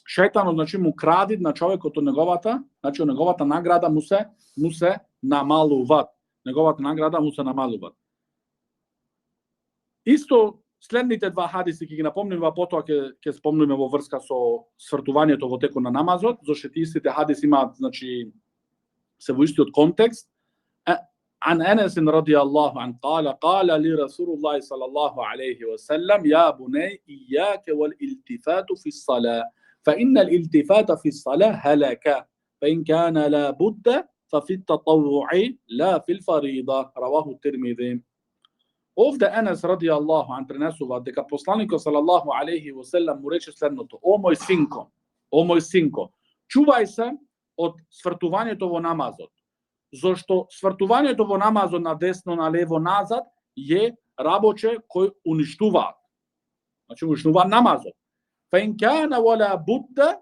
Speaker 1: шејтанот значи му кради на човекот од неговата, значи од неговата награда му се намалуваат. Неговата награда му се намалуваат. Исто следните два хадиси ќе ги напомним, а потоа ќе спомниме во врска со свртувањето во текот на намазот, зашто тие истите хадиси имаат значи се во истиот контекст. عن أنس رضي الله عنه قال لي رسول الله صلى الله عليه وسلم يا بني إياك والالتفات في الصلاة فإن الالتفات في الصلاة هلاك فإن كان لا بد ففي التطوع لا في الفريضة رواه الترمذي. Овде Енес ради Аллаху ан пренесува дека посланикот салаллаху алейхи ва селем му рече следното: о мој синко, чувај се од свртувањето во намазот. Зошто свртувањето во намазот на десно, на лево, назад е работе кој уништува. Значи уништува намазот. Фаин кана вала будда,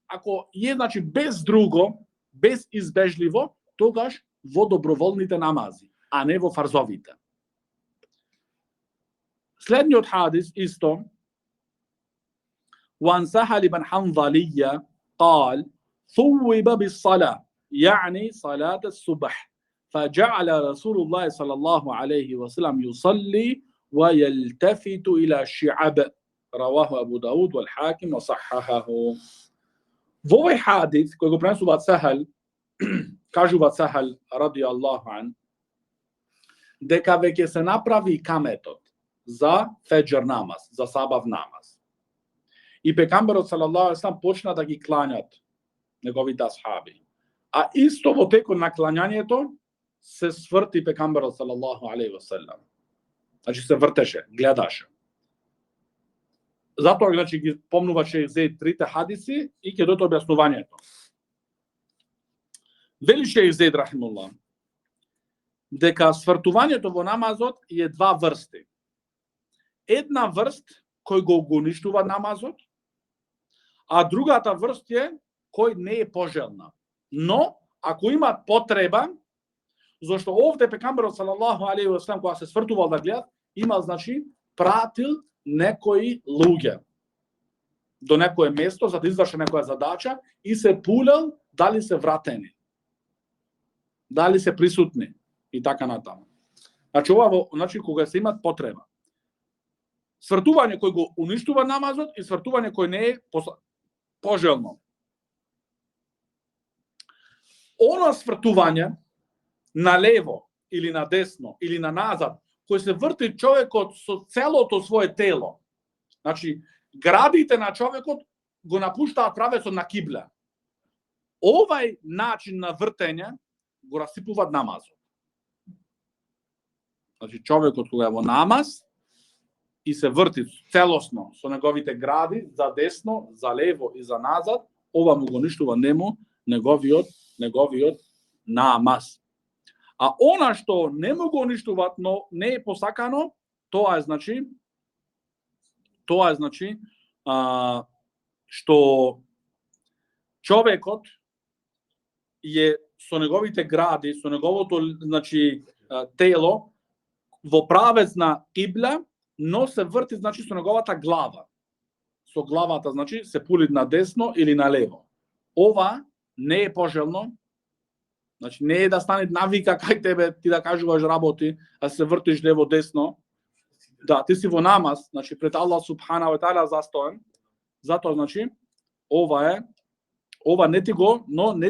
Speaker 1: ако е значи без друго, без избежливо, тогаш во доброволните намази, а не во фарзовите. Следниот хадис исто وعن سهل بن حنظلية قال ثوب بالصلاة يعني صلاة الصبح فجعل رسول الله صلى الله عليه وسلم يصلي ويلتفت إلى الشعب رواه أبو داود والحاكم وصححه. Во овој хадис кој го пренесува Сахал, кажува Сахал ради Аллаху ан, дека веќе се направи каметот за феџер намаз, за сабав намаз. И пекамберот салаллаху алейхи ва салам почна да ги клањат неговите асхаби. А исто во текот на клањањето се сврти пекамберот салаллаху алейхи ва салам. Значи се вртеше, гледаше. Затоа значи ги помнуваше за трите хадиси и ќе дојде објаснувањето. Вели шејх Зейд рахимуллах дека свртувањето во намазот е два врсти. Една врст кој го уништува намазот, а другата врст е кој не е пожелна. Но ако има потреба, зашто овде пекамберот салаллаху алейхи ва салам кога се свртувал да гледа, има значи пратил некои луѓе до некое место за да изврши некоја задача и се пулел дали се вратени, дали се присутни и така натаму. Значи ова значи кога се имат потреба. Свртување кој го уништува намазот и свртување кој не е пожелно. Оно свртување на лево или на десно или на назад, кој се врти човекот со целото свое тело. Значи, градите на човекот го напуштаат правецот на кибла. Овај начин на вртење го расипуваат намазот. Значи, човекот кога е во намаз и се врти целосно со неговите гради за десно, за лево и за назад, ова му го ништува нему неговиот намаз. А она што не му го уништуваат, но не е посакано, тоа е значи што човекот е со неговите гради, со неговото значи тело во правец на кибла, но се врти значи со неговата глава. Со главата значи се пули на десно или на лево. Ова не е пожелно. Значи не е да стане навика кај тебе ти да кажуваш работи, а се вртиш лево десно. Да, ти си во намаз, значи пред Аллах субхана ва таала застоен. Затоа значи ова не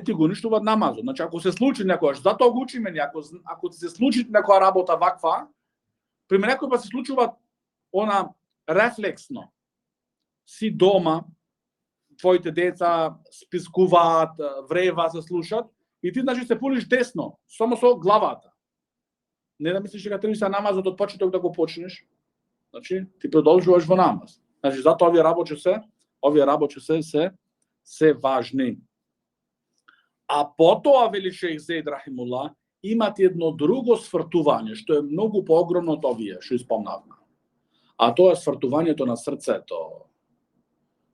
Speaker 1: ти го ништува намазот. Значи ако се случи некојаш, затоа го учиме ни, ако ти се случи некоја работа ваква, при мене некој па се случува она рефлексно. Си дома, твоите деца спискуваат, врева се слушат и ти значи се пулиш десно, само со главата. Не да мислиш дека треба намазот од почеток да го почнеш. Значи ти продолжуваш во намаз. Значи затоа овие работи се се важни. А потоа, вели шејх Зеид рахимулла, имат едно друго свртување, што е многу поогромно од овие, што испомнавме. А тоа е свртувањето на срцето.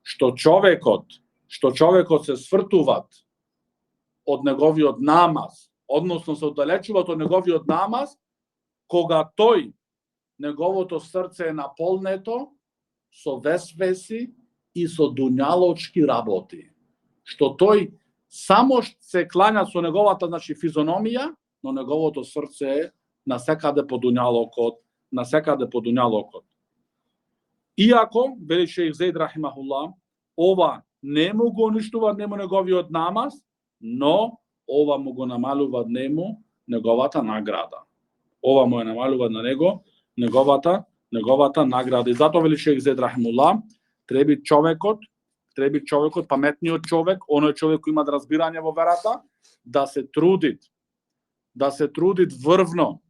Speaker 1: Што човекот се свртуват од неговиот намаз, односно се оддалечуваат од неговиот намаз, кога тој, неговото срце е наполнето со весвеси и со дуњалочки работи. Што тој само се клања со неговата, значи, физономија, но неговото срце е насекаде по дуњалокот, Иако, вели шејх Зеид рахимахулла, ова не му го уништува нему неговиот намаз, но ова му го намалува нему неговата награда. Ова му е намалува на него неговата награда. И затоа вели шејх Зеид рахимахулла, треби човекот, паметниот човек, оној човек кој има разбирање во верата, да се трудит врвно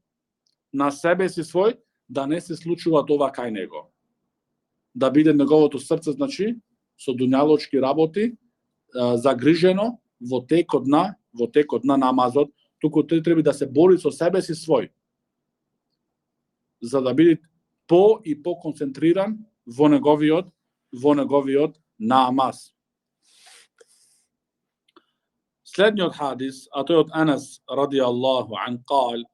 Speaker 1: на себе си свој, да не се случува тоа кај него. Да биде неговото срце, значи, со дуњалочки работи, загрижено во текот на намазот, туку тој треба да се бори со себе си свој, за да биде по и по концентриран во неговиот намаз. Следниот хадис, а тој од Анас радијаллаху ан قال: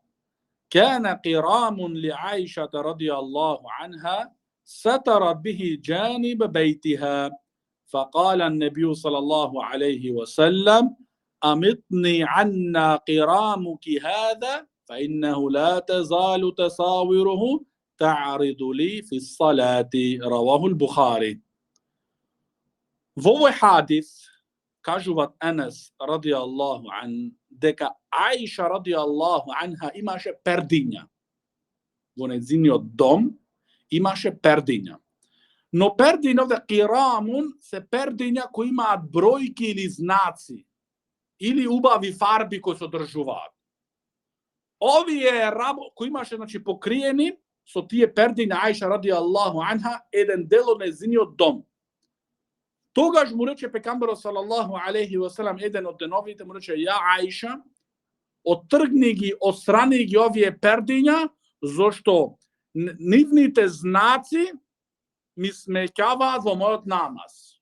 Speaker 1: كان قرام لعائشة رضي الله عنها سترت به جانب بيتها فقال النبي صلى الله عليه وسلم: أمطني عنا قرامك هذا فإنه لا تزال تصاوره تعرض لي في الصلاة. رواه البخاري. Во овој хадис кажуваат Анас радијаллаху ан дека Аиша радијаллаху анха имаше пердиња. Во нејзиниот дом имаше пердиња. Но пердиња овде қирамун се пердиња кои имаат бројки или знаци или убави фарби кои се одржуваат. Овие кои имаше, значи, покриени со тие пердиња Аиша радијаллаху анха еден дел од нејзиниот дом. Тогаш му рече пекамберот салаллаху алейхи ва селам, еден од деновите му рече: ја Аиша, оттргни ги, отстрани ги овие пердиња, зашто нивните знаци ми смеќаваат во мојот намаз.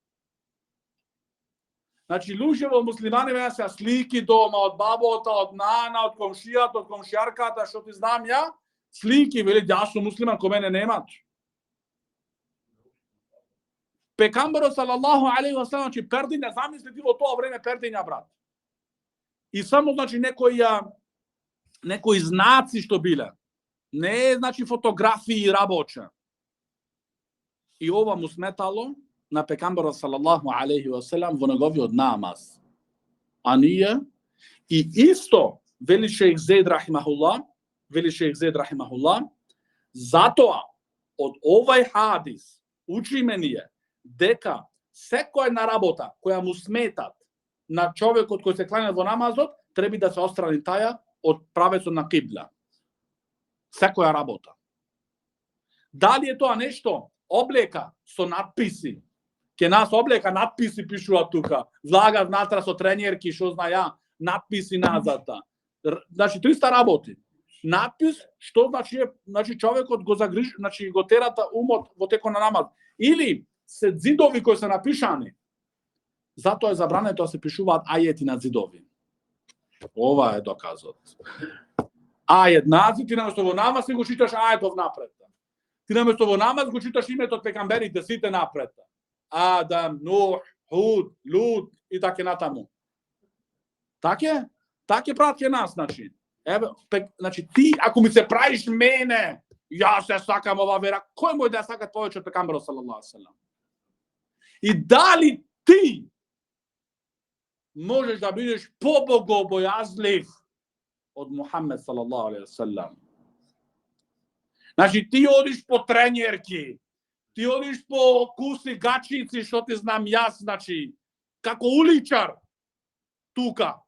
Speaker 1: Значи, луѓе во муслимани се слики дома од бабота, од нана, од комшијата, од комшијарката, што ти знам ја, слики, вели, јас сум муслиман, ко мене немат. Пекамберот салаллаху алейхи ва селам, значи, пердиња, замисли ти во тоа време пердиња, брат. И само, значи, некои знаци што биле. Не е, значи, фотографии рабоче. И ова му сметало на пекамберот салаллаху алейхи ва селам во неговиот намаз. А ние, и исто, вели шејх Зеид рахимахулла, затоа од овај хадис учиме ние дека секоја една работа која му сметат на човекот кој се клања во намазот, треба да се отстрани таја од правецот на кибла. Секоја работа. Дали е тоа нешто облека со надписи? Ке нас облека надписи пишуваат тука. Влага внатра со тренерки, што зна ја, надписи назад. Значи 300 работи. Надпис, што значи човекот го загрижи, значи го терата умот во текот на намаз. Или се зидови кои се напишани. Затоа е забрането да се пишуваат ајети на зидови. Ова е доказот. Ајет назид, ти наместо во намаз го читаш ајетов напред. Ти наместо во намаз го читаш името од пекамберите сите напред. Адам, Нух, Худ, Лут и така натаму. Таке прават ке нас, значи. Еве, значи ти ако ми се правиш мене, јас се сакам ова вера, кој мој да сакат повеќе од пекамберот салаллаху алейхи ва селам? И дали ти можеш да бидеш побогобојазлив од Мухамед салаллаху алейхи ва селам? Значи ти одиш по тренерки, ти одиш по куси гачици, што ти знам јас, значи, како уличар тука.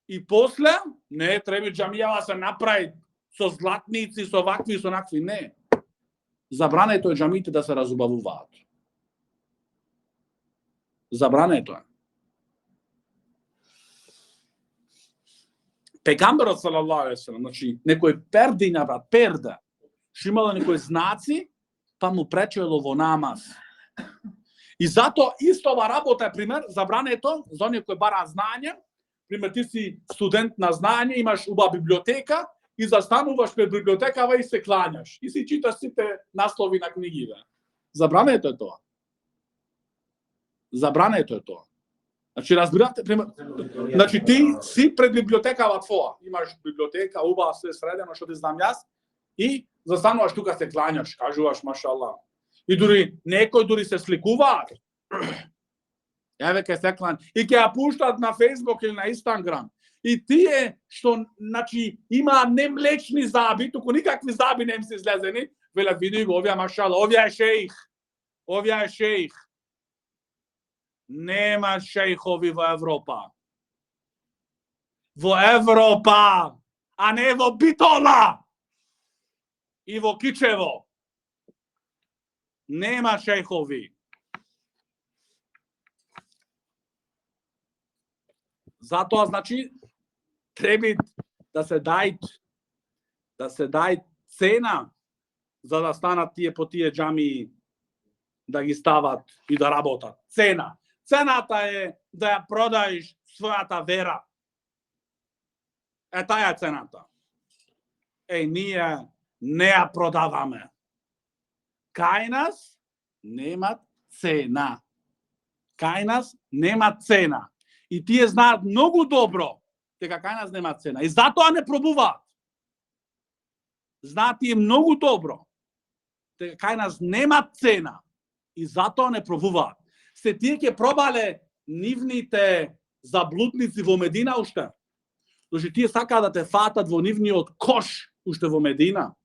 Speaker 1: И после, не треба џамијава се направи со златници, со вакви и со накви, не. Забрането е џамиите да се разубавуваат. Забрането е. Пегамберот салаллаху алейхи ва селем, значи некој пердина, брат, перда, што имало некои знаци, па му пречело во намаз. И зато исто ова работа е пример, забрането за оние кои бараат знаење. Пример, ти си студент на знаење, имаш убава библиотека и застануваш пред библиотекава и се клањаш. И си читаш сите наслови на книгиве. Забрането е тоа. Забрането е тоа. Значи, разбирате, пример, значи ти си пред библиотекава твоја. Имаш библиотека, убава, се средено, што ти знам јас, и застануваш тука се клањаш, кажуваш машаллах. И дури некои дури се сликуваат. Еве ке се клан и ќе ја пуштат на Facebook или на Instagram. И тие што значи има не млечни заби, туку никакви заби не им се излезени, веле види го овие машаллах, овие е шејх. Овие е шејх. Нема шејхови во Европа. Во Европа, а не во Битола и во Кичево. Нема шејхови. Затоа, значи, треба да се дај цена за да станат тие по тие џамии да ги стават и да работат. Цена. Цената е да ја продаеш својата вера. Е, таа е цената. Ние не ја продаваме. Кај нас нема цена. Кај нас нема цена. И тие знаат многу добро дека кај нас нема цена. И затоа не пробуваат. Знаат тие многу добро дека кај нас нема цена. И затоа не пробуваат. Се тие ќе пробале нивните заблудници во Медина уште. Значи тие сакаат да те фатат во нивниот кош уште во Медина.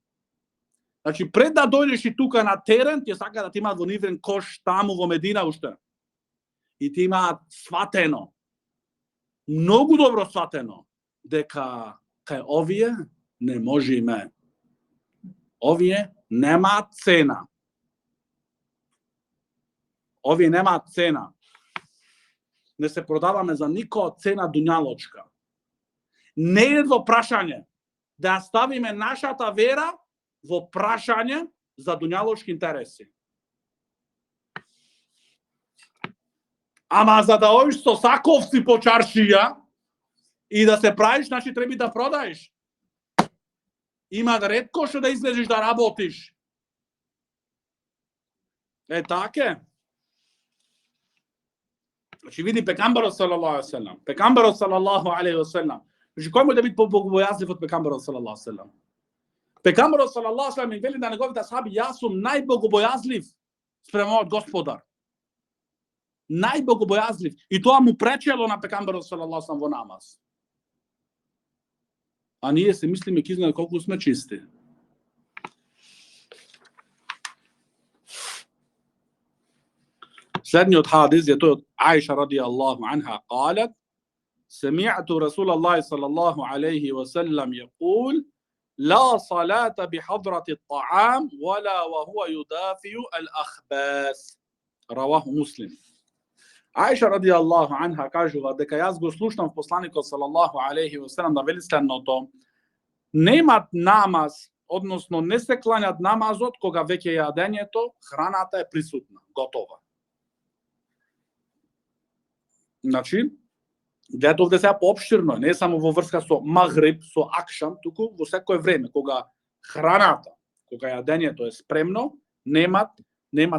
Speaker 1: Значи пред да дојдеш и тука на терен, тие сакаат да ти имаат во нивен кош таму во Медина уште. И ти имаат сватено, многу добро сватено, дека кај овие не можеме. Овие немаат цена. Овие немаат цена. Не се продаваме за никоја цена дуњалочка. Не е во прашање да ставиме нашата вера во прашање за дуњалочки интереси. Ама за да одиш со саковци по чаршија и да се правиш, значи треба да продаеш. Има ретко што да излезеш да работиш. Е така. Значи види пекамберот салаллаху алейхи ва селем. Пекамберот салаллаху алейхи ва селем. Значи кој може да биде побогобојазлив од пекамберот салаллаху алейхи ва селем? Пекамберот салаллаху алейхи ва селем вели на неговите асхаби: јас сум најбогобојазлив спрема мојот Господар. Најбогобојазлив. И тоа му пречело на пекамберот салаллаху алейхи ва селем во намаз. А ние се мислиме ки знаеме колку сме чисти. Следниот хадис е тој од Аиша радијаллаху анха قالت: سمعت رسول الله صلى الله عليه وسلم يقول: لا صلاة بحضرة الطعام ولا وهو يدافع الأخباث. رواه مسلم. Аиша радијаллаху анха кажува дека јас го слушнав посланикот салаллаху алейхи ва селем да вели следното: немат намаз, односно не се клањат намазот кога веќе јадењето, храната е присутна, готова. Значи, гледате овде сега поопштирно, не само во врска со магриб, со акшам, туку во секое време, кога храната, кога јадењето е спремно, немат,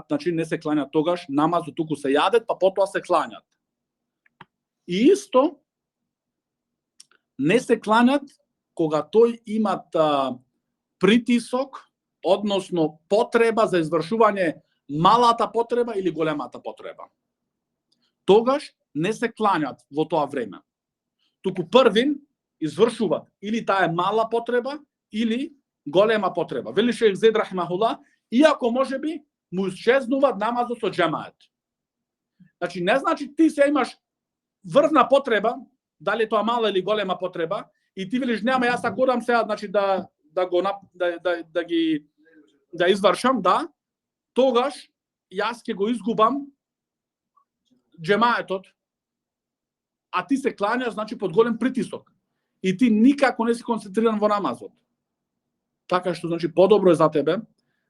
Speaker 1: значи не се клањат тогаш намазот, туку се јадат, па потоа се клањат. И исто, не се клањат кога тој имат притисок, односно потреба за извршување малата потреба или големата потреба. Тогаш не се клањат во тоа време. Туку првин извршуваат или таа е мала потреба или голема потреба. Вели шејх Зейд рахимахуллах, иако можеби му исчезнуваат намазот со џемаат. Значи не значи ти се имаш врвна потреба, дали тоа мала или голема потреба, и ти велиш нема, јас ако одам сега, значи да извршам, да, тогаш јас ќе го изгубам джемаетот, а ти се клањаш, значи под голем притисок. И ти никако не си концентриран во намазот. Така што, значи, подобро е за тебе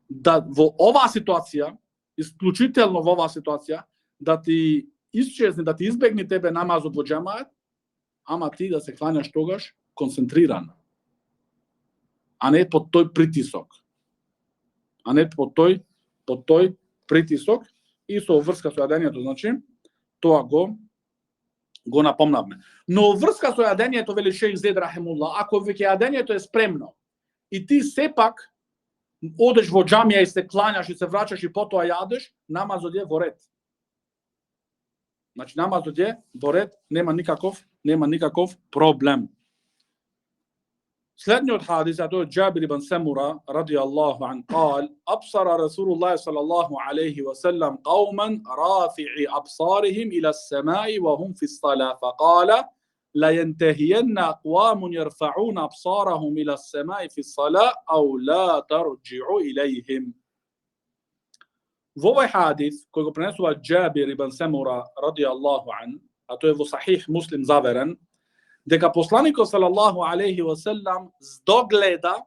Speaker 1: да во оваа ситуација, исклучително во оваа ситуација, да ти исчезне, да ти избегне тебе намазот во джемает, ама ти да се клањаш тогаш концентриран, а не под тој притисок. А не под тој притисок. И со врска со јадењето, значи, тоа го напомнавме. Но врска со јадењето, вели шејх Зейд рахимуллах, ако веќе јадењето е спремно и ти сепак одеш во џамија и се клањаш и се враќаш и потоа јадеш, намазот е во ред. Значи намазот е во ред, нема никаков проблем. Следниот хадис, а тоа е Џабир ибн Самура радијаллаху ан قال أبصر رسول الله صلى الله عليه وسلم قوما رافعي أبصارهم إلى السماء وهم في الصلاة فقال لا ينتهين أقوام يرفعون أبصارهم إلى السماء في الصلاة أو لا ترجعوا إليهم. Во овој хадис кој го пренесува Џабир ибн Самура радијаллаху ан, а тоа е во Сахих Муслим заверен, дека посланикот салаллаху алейхи ва селам здогледа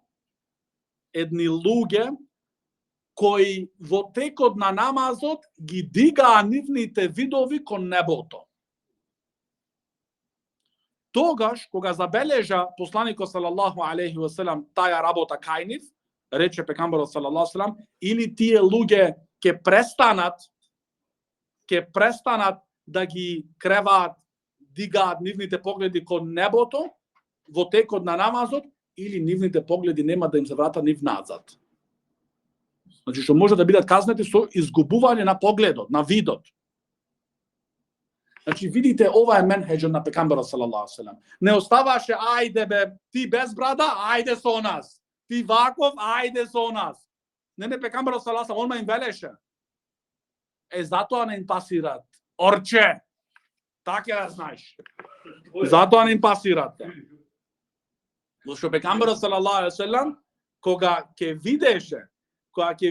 Speaker 1: едни луѓе кои во текот на намазот ги дигаа нивните видови кон небото. Тогаш кога забележа посланикот салаллаху алейхи ва селам таја работа кај нив, рече пекамберот салаллаху алейхи ва селам, или тие луѓе ќе престанат да ги креваат, дигаат нивните погледи кон небото во текот на намазот, или нивните погледи нема да им се вратат нив назад. Значи што може да бидат казнети со изгубување на погледот, на видот. Значи видите, ова е менхеџот на пекамберот салаллаху алейхи ва селам. Не оставаше ајде бе, ти без брада, ајде со нас. Ти ваков, ајде со нас. Не пекамберот салаллаху алейхи ва селам, он им велеше. Затоа не им пасират. Орче, така да знаеш. Затоа не им пасират. Зашто пекамберот салаллаху алейхи ва селам, кога ќе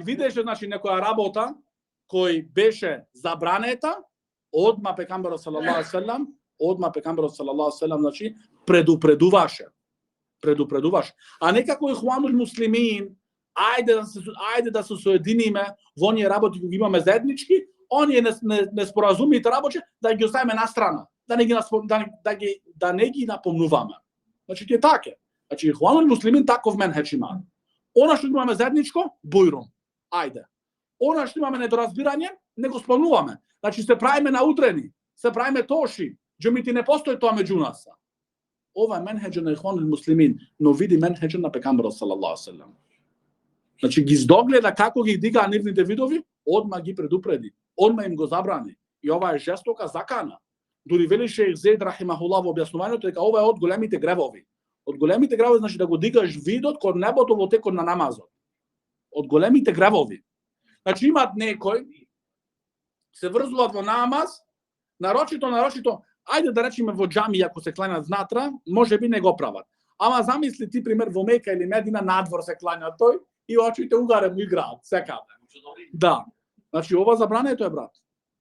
Speaker 1: видеше, значи некоја работа кој беше забранета, одма пекамберот салаллаху алейхи ва селам, значи предупредуваше. А некако ихванул муслимин, ајде да се соединиме во оние работи кои имаме заеднички, оние неспоразумите работи да ги оставиме на страна, да не ги напомнуваме. Значи ќе така. Значи ихванул муслимин таков менхеџ има. Она што имаме заедничко, бујрум. Ајде. Она што имаме недоразбирање, не го спомнуваме. Значи се правиме наутрени, се правиме тоши, џемити не постои тоа меѓу нас. Ова е менхеџ на ихванул муслимин, но види менхеџ на пекамберот салаллаху алейхи ва селам. Значи ги здогледа како ги дигаа нивните видови, одма ги предупреди, одма им го забрани. И ова е жестока закана. Дури вели шејх Зейд рахимахуллах во објаснувањето дека ова е од големите гревови. Од големите гревови значи да го дигаш видот кон небото во текот на намазот. Од големите гревови. Значи имаат некој се врзуваат во намаз, нарочито, ајде да речеме во џамија ако се кланјат внатра, можеби не го прават. Ама замисли ти пример во Мека или Медина надвор се клања тој и очите угаре му играат секаде. Да. Значи ова забрането е, брат.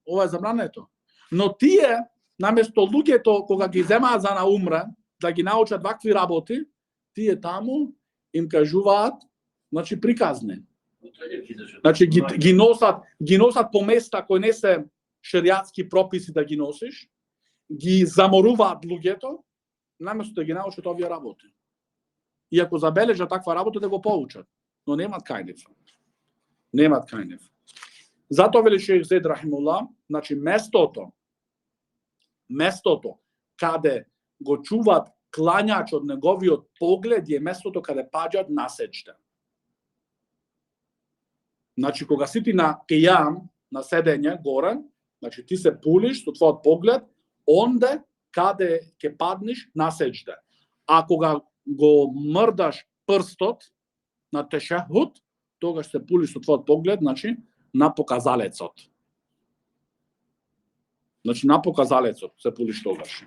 Speaker 1: Ова е забрането. Но тие наместо луѓето кога ги земаат за на умре, да ги научат вакви работи, тие таму им кажуваат, значи приказни. Значи ги носат по места кои не се шеријатски прописи да ги носиш, ги заморуваат луѓето, наместо да ги научат овие работи. И ако забележат таква работа да го поучат, но немат кај нив. Затоа вели шејх Зейд рахимуллах, значи местото каде го чуваат клањачот неговиот поглед е местото каде паѓаат на сеџда. Значи кога си ти на кијам, на седење горе, значи ти се пулиш со твојот поглед онде каде ќе паднеш на сеџда. А кога го мрдаш прстот на тешехуд, тогаш се пулиш со твојот поглед, значи на показалецот. Значи на показалецот се пулиш тогаш.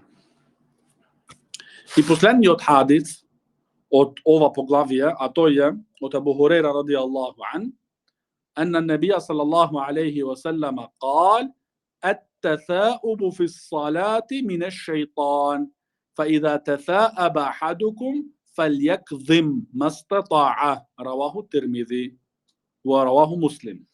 Speaker 1: И последниот хадис од ова поглавие, а тој е од Абу Хурейра радијаллаху ан, أن النبي صلى الله عليه وسلم قال: التثاؤب في الصلاة من الشيطان فإذا تثاءب أحدكم فليكظم ما استطاع رواه الترمذي ورواه مسلم.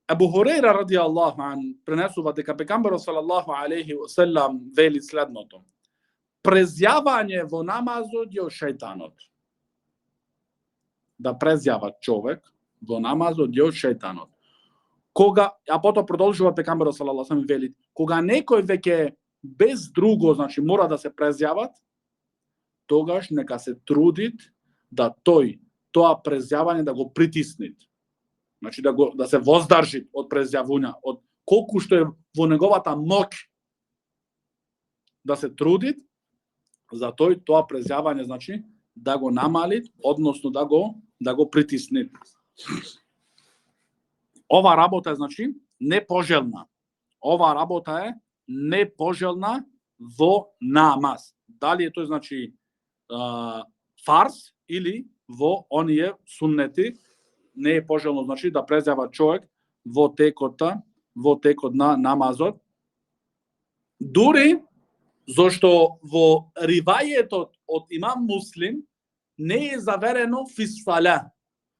Speaker 1: Abu Huraira radijallahu an prenesuva дека pejgamberi sallallahu alejhi wasallam veli следното: презјавање во намазот е од шејтанот. Да презјава човек во намазот е од шејтанот. Кога, а потоа продолжува пejgamberi sallallahu alejhi вели, кога некој веќе без друго, значи мора да се презјават, тогаш нека се трудит да тоа презјавање да го притисне. Значи да се воздржи од презјавување, од колку што е во неговата моќ да се труди за тоа презјавање, значи да го намали, односно да го притисне. Ова работа е, значи, непожелна. Ова работа е непожелна во намаз. Дали е тој, значи, фарз или во оние суннети, не е пожелно, значи, да презјава човек во текот на намазот. Дури зашто во ривајетот од имам Муслим не е заверено фиссала.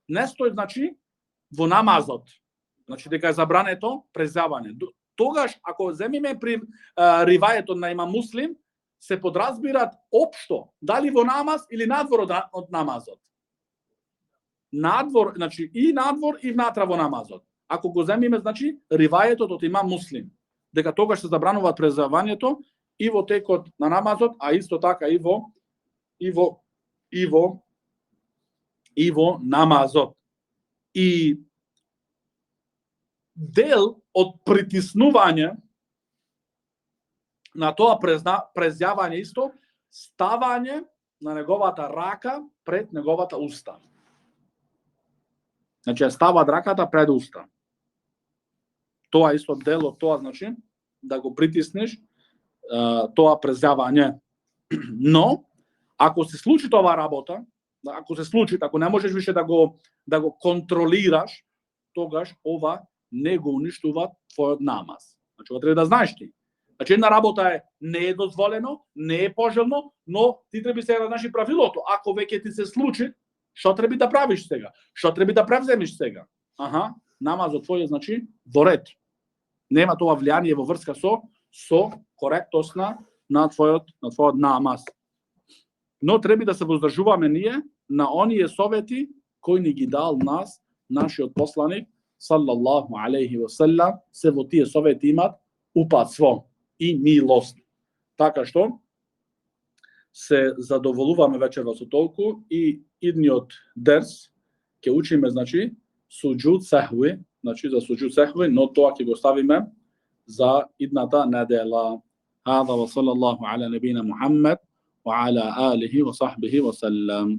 Speaker 1: Не стои, значи, во намазот. Значи, дека е забрането презјавање. Тогаш, ако земиме при ривајетот на имам Муслим, се подразбират општо, дали во намаз или надвор од намазот. Надвор, значи и надвор и внатра во намазот. Ако го земиме, значи, ривајетот од имам Муслим, дека тогаш се забранува презјавањето и во текот на намазот, а исто така и во намазот. И дел од притиснување на тоа презјавање исто, ставање на неговата рака пред неговата уста. Значи, става раката пред уста. Тоа исто дел од тоа, значи, да го притиснеш тоа презјавање. Но, ако се случи тоа работа, ако не можеш више да го контролираш, тогаш ова не го уништува твојот намаз. Значи, ова треба да знаеш ти. Значи, една работа е не е дозволено, не е пожелно, но ти треба сега да знаеш и правилото. Ако веќе ти се случи, што треба да правиш сега? Што треба да превземиш сега? Намазот твој е, значи, во ред. Нема тоа влијание во врска со коректост на твојот намаз. Но треба да се воздржуваме ние на оние совети кои ни ги дал нашиот посланик саллаллаху алейхи ва саллам. Се во тие совети имат упатство и милост. Така што се задоволуваме вечерва со толку и идниот дерс ќе учиме, значи, суџуд сехви, значи за суџуд сехви, но тоа ќе го ставиме за идната недела. Хада ва саллаллаху аля набина Мухаммед ва аля алихи ва сахбихи ва саллам.